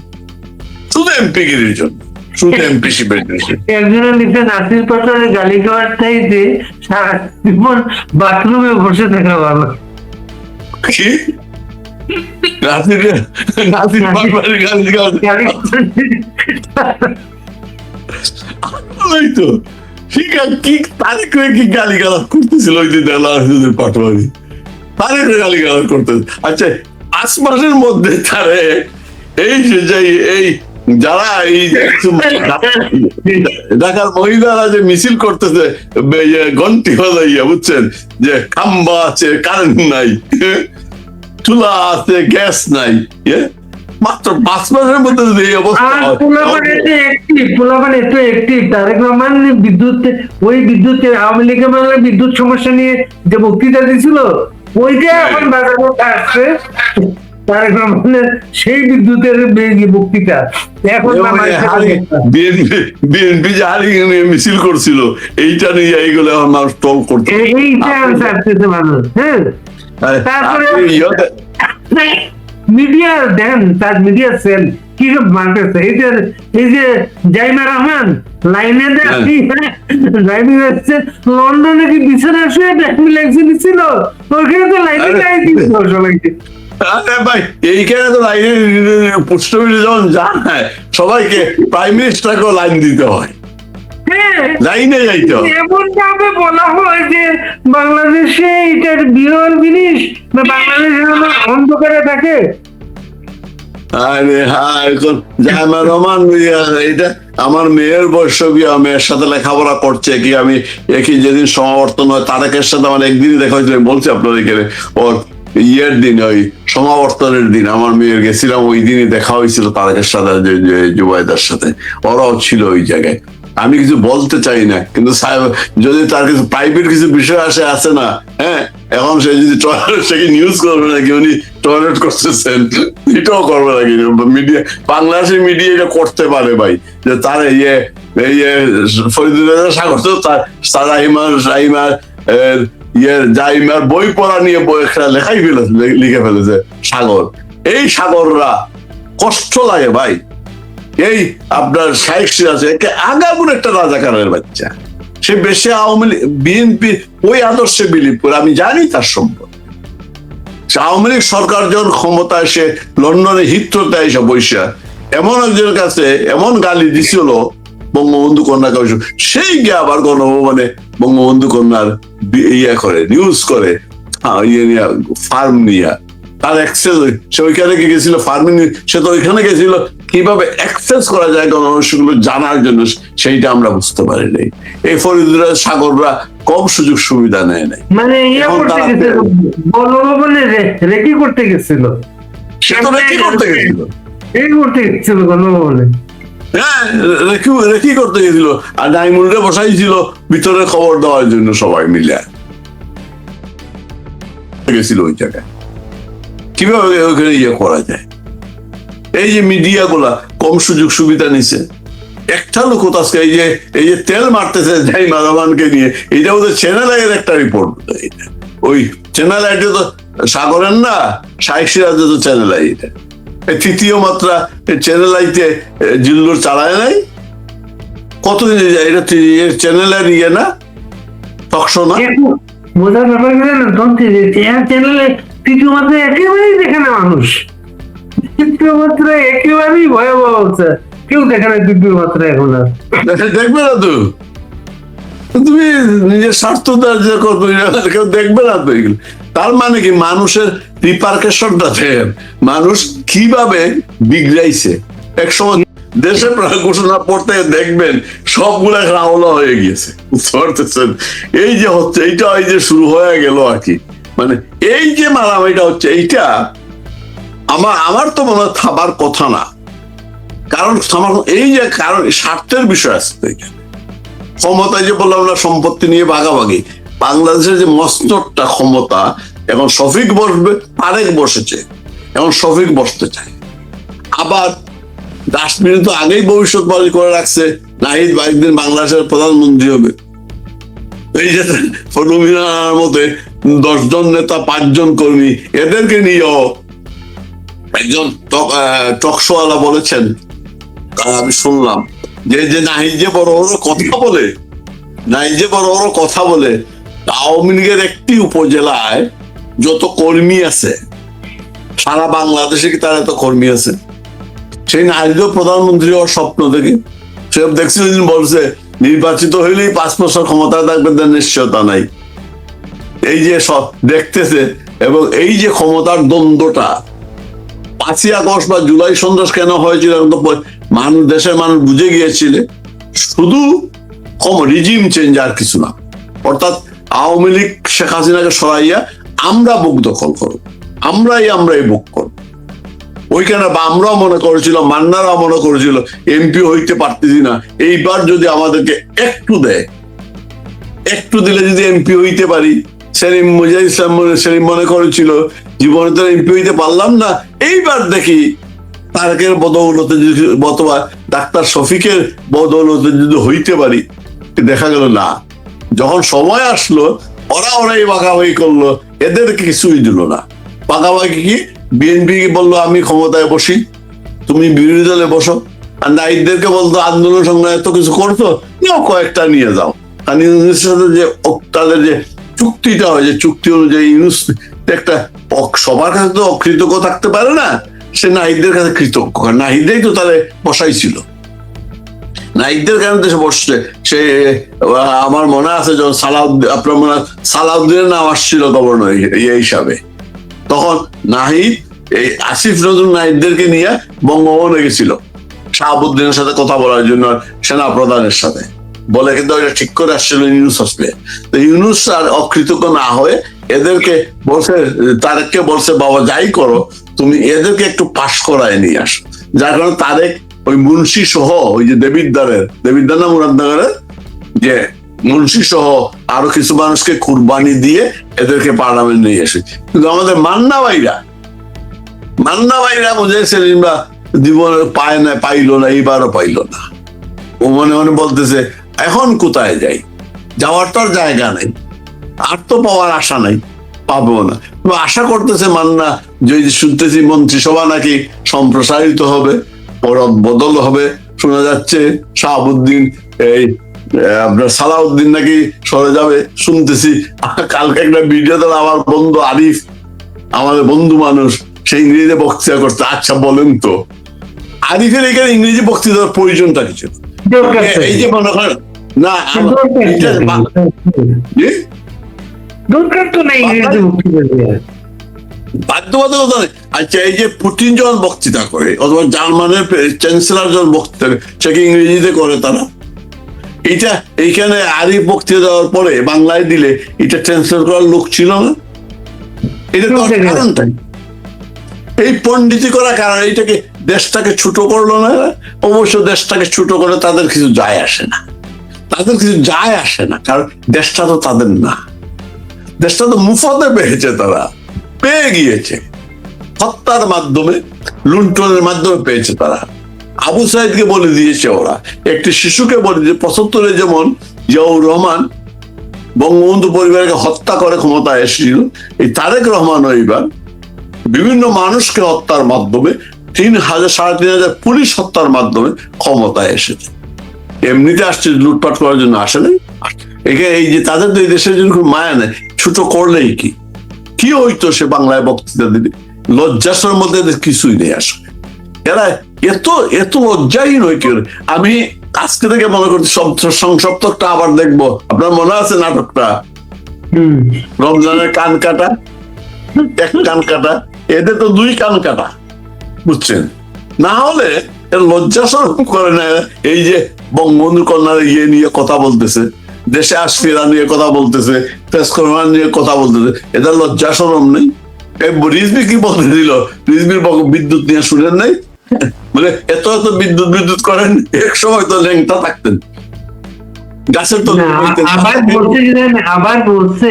শুধু এমপি গিরির জন্য, শুধু এমপি শিপের জন্য একজনের নিচে নাসির পাটোয়ারি গালি খাওয়ার চাইতে সারা জীবন বাথরুমে বসে থাকা ভালো। কি নাসির পাটোয়ারি গালি তো কি তারিখ কি গালি গালাজ করতেছিল ওই দিন পাটোয়ারি, তারিখ গালি গালাজ করতে। আচ্ছা, 5 মাসের মধ্যে তারে এই যারা এই ঢাকার মহিলারা যে মিছিল করতেছে ঘন্টি বাজাইয়া, বুঝছেন, যে খাম্বা আছে, কারেন্ট নাই, চুলা আছে, গ্যাস নাই, মাত্র 5 মাসের মধ্যে যদি এই অবস্থা হয়। তারেক রহমান বিদ্যুৎ আওয়ামী লীগের বিদ্যুৎ সমস্যা নিয়ে যে বক্তৃতা দিছিল, ওইটা এখন বাজারে আসছে। তারেক রহমানের সেই বিদ্যুতের বক্তৃতা এখন বিএনপি যে হারিয়ে মিছিল করছিল, এইটা নিয়ে এইগুলো এখন মানুষ টল করতে, এইটা মানুষ। হ্যাঁ, তারপরে মিডিয়া দেখেন, তার মিডিয়া সেল কি সব মারতেছে। এই যে জাইমা রহমান লাইনে ড্রাইভিং আসছে, লন্ডনে কি বিছানা শুয়ে ড্রাইভিং লাইসেন্স ছিল, ওইখানে তো লাইনে সবাইকে। ভাই এইখানে তো লাইনে পোস্ট অফিসে যখন যায়, সবাইকে প্রাইম মিনিস্টারকেও লাইন দিতে হয়, লাইনে যাইতে হয়। এমন ভাবে বলা হয় যে বাংলাদেশে এটার বিরল জিনিস, না বাংলাদেশে অন্ধকারে থাকে। আরে হ্যাঁ, এখন জাহানা রহমান এটা আমার মেয়ের বয়স, মেয়ের সাথে লেখাপড়া করছে কি, আমি একই যেদিন সমাবর্তন হয় তারেকের সাথে আমার একদিনই দেখা হয়েছিল, বলছি আপনার এখানে, ওর ইয়ের দিন, ওই সমাবর্তনের দিন আমার মেয়ের গেছিলাম, ওই দিনই দেখা হয়েছিল তারেকের সাথে, জুবাইদার সাথে, ওরাও ছিল ওই জায়গায়। আমি কিছু বলতে চাই না, কিন্তু যদি তার কিছু প্রাইভেট কিছু বিষয় আছে না, হ্যাঁ, এখন সে যদি টয়লেট, সে কি নিউজ করবে নাকি উনি টয়লেট করতেছেন, এটাও করবে নাকি মিডিয়া, বাংলাদেশের মিডিয়া এটা করতে পারে ভাই, যে তার ফরিদুল সাগর তো তার জাইমার বই পড়া নিয়ে বই একটা লিখে ফেলেছে সাগর। এই সাগররা কষ্ট লাগে ভাই, এই আপনার শাইখ সিরাজ একে আগামুন একটা রাজাকারের বাচ্চা, সে বেশি আওয়ামী লীগ বিএনপি ওই আদর্শে বিলিভ করে, আমি জানি তার সম্পর্কে। আওয়ামী লীগ সরকার যখন ক্ষমতায়, সে লন্ডনে হিথ্রোতে এসে বৈশা এমন একজনের কাছে এমন গালি দিছিল বঙ্গবন্ধু কন্যাকে, সেই গিয়ে আবার গণভবনে বঙ্গবন্ধু কন্যার ইয়ে করে, নিউজ করে, ইয়ে নিয়ে ফার্ম নিয়ে তার অ্যাক্সেস, সে ওইখানে গেছিল ফার্মিং, সে তো ওইখানে গেছিল কিভাবে অ্যাক্সেস করা যায় গণমানুষগুলো জানার জন্য, সেইটা আমরা বুঝতে পারিনি। এই ফরিদুল সাগররা কম সুযোগ সুবিধা নেয় নাই, মানে গণভবনে রেকি করতে গেছিল, সে তো রেকি করতে গেছিল, গণভবনে, হ্যাঁ রেকি করতে গেছিল, আর ডায়মন্ডে বসাইছিল ভিতরে খবর দেওয়ার জন্য, সবাই মিলে গেছিল ওই জায়গায়, কিভাবে ওখানে ইয়ে করা যায়। এই যে মিডিয়া গুলা কম সুযোগ সুবিধা নিছে, একটা লোক আজকে এই যে তেল মারতেছে জাইমা রহমানকে নিয়ে, এইটা ওদের চ্যানেল আইয়ের একটা রিপোর্ট, ওই চ্যানেল আইটা তো সাগরের না, শাইখ সিরাজের তো চ্যানেল আই, এটা তৃতীয় মাত্রা চ্যানেল আইতে জিল্লুর চালায় নাই, কতদিন যায় এটা চ্যানেলের ইয়ে না, টকশো না, বোঝার ব্যাপার চ্যানেলে তৃতীয় মাত্রায় একেবারেই দেখে না মানুষ, তৃতীয় মাত্রায় একেবারেই ভয়াবহ হচ্ছে, কেউ দেখে না তৃতীয় মাত্রায় এখন আর দেখবে না তো, তুমি নিজের স্বার্থটা যে কেউ দেখবে না তো এগুলো। তার মানে কি মানুষের রিপার্কেশনটা দেখেন, মানুষ কিভাবে বিগড়াইছে। এক সময় দেশে ঘোষণা পড়তে দেখবেন সবগুলা রাওলা হয়ে গিয়েছে, বুঝতে পারতেছেন? এই যে হচ্ছে এইটা, এই যে শুরু হয়ে গেল আর কি, মানে এই যে মারামারিটা হচ্ছে, এইটা আমার তো মনে হয় থাবার কথা না, কারণ এই যে কারণ স্বার্থের বিষয় আছে ক্ষমতায়, যে বললাম না সম্পত্তি নিয়ে ভাগাভাগি, বাংলাদেশের যে মস্তরটা ক্ষমতা, এখন শফিক বসবে, তারেক বসেছে, এখন শফিক বসতে চায়, আবার ডাস্টবিনে তো আগেই ভবিষ্যৎবাণী করে রাখছে নাহিদ 22 দিন বাংলাদেশের প্রধানমন্ত্রী হবে। এই যে ফটোমিনার মতে 10 জন নেতা 5 জন কর্মী, এদেরকে নিয়েও একজন টকশোওয়ালা বলেছেন, আমি শুনলাম যে নাহিদ যে বড় বড় কথা বলে, নাহিদ যে বড় বড় কথা বলে, আওয়ামী লীগের একটি উপজেলায় যত কর্মী আছে সারা বাংলাদেশে কি তার এত কর্মী আছে? সেই নাহিদও প্রধানমন্ত্রী হওয়ার স্বপ্ন দেখে, সে দেখছি বলছে নির্বাচিত হইলেই 5 বছর ক্ষমতায় থাকবেন, তার নিশ্চয়তা নাই। এই যে সব দেখতেছে, এবং এই যে ক্ষমতার দ্বন্দ্বটা 5ই আগস্ট বা জুলাই সন্ত্রাস কেন হয়েছিল, মানুষ, দেশের মানুষ বুঝে গিয়েছিল, শুধু রিজিম চেঞ্জ আর কিছু না। অর্থাৎ আওয়ামী লীগ শেখ হাসিনাকে সরাইয়া আমরা বুক দখল করব, আমরাই বুক করব। ওইখানে আমরাও মনে করেছিলাম, মান্নারাও মনে করেছিল এমপি হইতে পারতেছি না, এইবার যদি আমাদেরকে একটু দেয়, একটু দিলে যদি এমপি হইতে পারি। সেলিম মুজাহিদ ইসলাম সেলিম মনে করেছিল জীবনে তো এমপি হইতে পারলাম না, এইবার দেখি তারেকের বদৌলতে যদি, অথবা ডাক্তার শফিকের বদৌলতে যদি হইতে পারি। দেখা গেল না, যখন সময় আসলো ওরাই ভাগাভাগি করলো, এদেরকে কিছুই দিল না। ভাগাভাগি কি, বিএনপি বললো আমি ক্ষমতায় বসি, তুমি বিরোধী দলে বসো, আর নাইদদেরকে বলতো আন্দোলন সংগ্রাম এত কিছু করতো, কয়েকটা নিয়ে যাও। আর ইউনুসের সাথে যে তাদের যে চুক্তিটা হয়, যে চুক্তি অনুযায়ী ইউনুস একটা সবার কাছে তো অকৃতজ্ঞ থাকতে পারে না, সে নাহিদদের কাছে কৃতজ্ঞ, নাহিদেই তো তাদের বসাইছিল, নাহিদদের কারণে দেশে বসছে। সে আমার মনে আছে যখন আপনার মনে হয় সালাউদ্দিনের নাম আসছিল গভর্নর এই হিসাবে, তখন নাহিদ এই আসিফ নজরুল নাহিদদেরকে নিয়ে বঙ্গভবনে গেছিল শাহাবুদ্দিনের সাথে কথা বলার জন্য, সেনা প্রধানের সাথে বলে, কিন্তু এটা ঠিক করে আসছিল ইউনুস আসলে। তো ইউনুস আর অকৃতজ্ঞ না হয়ে এদেরকে বলছে, তারেককে বলছে বাবা যাই করো তুমি এদেরকে একটু পাশ করায় নিয়ে আসো, যার কারণে তারেক ওই মুন্সি সহ ওই যে দেবিদ্দার না মুরাদনগরের যে মুন্সি সহ আরো কিছু মানুষকে কুরবানি দিয়ে এদেরকে পার্লামেন্ট নিয়ে এসে, কিন্তু আমাদের মান্না ভাইরা মুজাহিদ সেলিমরা জীবনে পাইলো না, এইবারও পাইলো না। ও মনে মনে বলতেছে এখন কোথায় যাই, যাওয়ার তো আর জায়গা নেই, আর তো পাওয়ার আশা নাই, পাবো না। আশা করতেছে মান্না যে শুনতেছি মন্ত্রিসভা নাকি সম্প্রসারিত হবে, বদল হবে, শোনা যাচ্ছে শাহাবুদ্দিন এই আপনার সালাউদ্দিন নাকি সরে যাবে শুনতেছি। কালকে একটা ভিডিও দিল আমার বন্ধু আরিফ, আমাদের বন্ধু মানুষ, সে ইংরেজিতে বক্তৃতা করতে। আচ্ছা বলেন তো আরিফের এখানে ইংরেজি বক্তৃতার প্রয়োজনটা কিছু? এই যে মনে করেন না দরকার তো নেই ইংরেজি বক্তৃতা দেওয়ার। বাধ্যবাধকতা নেই। আচ্ছা এই যে পুতিন যখন বক্তৃতা করে অথবা জার্মানের চ্যান্সেলর যখন বক্তৃতা করে, সেকে ইংরেজিতে করে তারা। এটা এইখানে আরিফ বক্তৃতা দেওয়ার পরে বাংলায় দিলে এটা ট্রান্সলেট করার লোক ছিল না। এটা তো কারণটাই এই পণ্ডিতি করা কারণ। এইটাকে দেশটাকে ছোট করলো না, অবশ্য দেশটাকে ছোট করে তাদের কিছু যায় আসে না, কারণ দেশটা তো তাদের না, দেশটা তো মুফতে পেয়েছে, তারা পেয়ে গিয়েছে হত্যার মাধ্যমে, লুণ্ঠনের মাধ্যমে পেয়েছে তারা। আবু সাইদকে বলে দিয়েছে ওরা, একটি শিশুকে বলে দিয়ে 75-এ যেমন জিয়াউর রহমান বঙ্গবন্ধু পরিবারকে হত্যা করে ক্ষমতায় এসেছিল, এই তারেক রহমান এইবার বিভিন্ন মানুষকে হত্যার মাধ্যমে 3,000-3,500 পুলিশ হত্যার মাধ্যমে ক্ষমতায় এসেছে। এমনিতে আসছে লুটপাট করার জন্য আসে নাই। এই যে তাদের তো এই দেশের জন্য খুব মায়া নেই, ছোট করলেই কি হইতো সে বাংলায় বক্তৃতা দিলে? লজ্জাসের মধ্যে কিছুই নেই আসলে। এরা এত লজ্জাহীন হয় কেউ। আমি আজকে থেকে মনে করছি সংসপ্তকটা আবার দেখবো। আপনার মনে আছে নাটকটা রমজানের কান কাটা, এক কান কাটা, এদের তো 2 কান কাটা, বুঝছেন? না হলে লজ্জা শরম করে না। এই যে বঙ্গবন্ধু কন্যার ইয়ে নিয়ে কথা বলতেছে, দেশে আসফিরা নিয়ে কথা বলতেছে, প্রেস কনফারেন্স নিয়ে কথা বলতেছে, এদের লজ্জা শরম নেই? রিজভি কি বলতে দিল, রিজভির বিদ্যুৎ নিয়ে শুনেন নাই? মানে এত বিদ্যুৎ করেন, এক সময় তো ল্যাংটা থাকতেন, গাছের তো আবার বলছে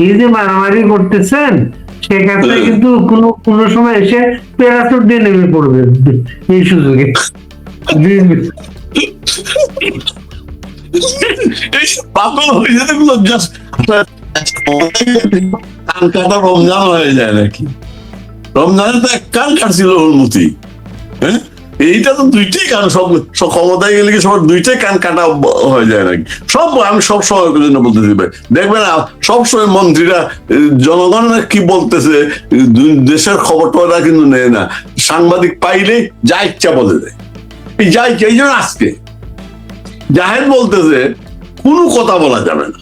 এই যে মারামারি করতেছেন সেক্ষেত্রে কিন্তু কোনো সময় এসে প্যারাসুট দিয়ে নেমে পড়বে এই সুযোগে। রমজান হয়ে যায় নাকি? রমজানে তো এক কান কাটছিল অনুমতি, হ্যাঁ? এইটা তো 2টাই কান, সব ক্ষমতায় গেলে কি সবার 2টাই কান কাটা হয়ে যায় নাকি? আমি সব সময় জন্য বলতেছি ভাই, দেখবেন সবসময় মন্ত্রীরা জনগণের কি বলতেছে, দেশের খবরটা কিন্তু নেয় না, সাংবাদিক পাইলে যা ইচ্ছা বলে দেয়। এই জন্য আজকে জাহেদ বলতেছে কোনো কথা বলা যাবে না,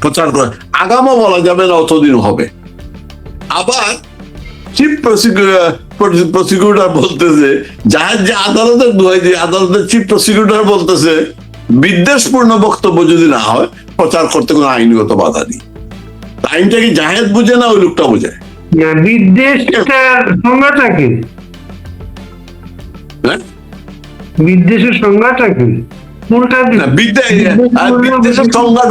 প্রচার করে আগামও বলা যাবে না, অতদিন হবে। আবার চিফ প্রসিকিউটর বলতেছে, জাহেদ যে আদালতের দোহাই দিয়ে আদালতের চিফ প্রসিকিউটর বলতেছে বিদ্বেষপূর্ণ বক্তব্য যদি না হয় প্রচার করতে কোনো আইনগত বাধা নেই। আইনটা কি জাহেদ বুঝে না ওই লোকটা বোঝে? সংজ্ঞাটা কি? বিদ্বেষের সংজ্ঞাটা কি? বিদ্বেষের সংজ্ঞা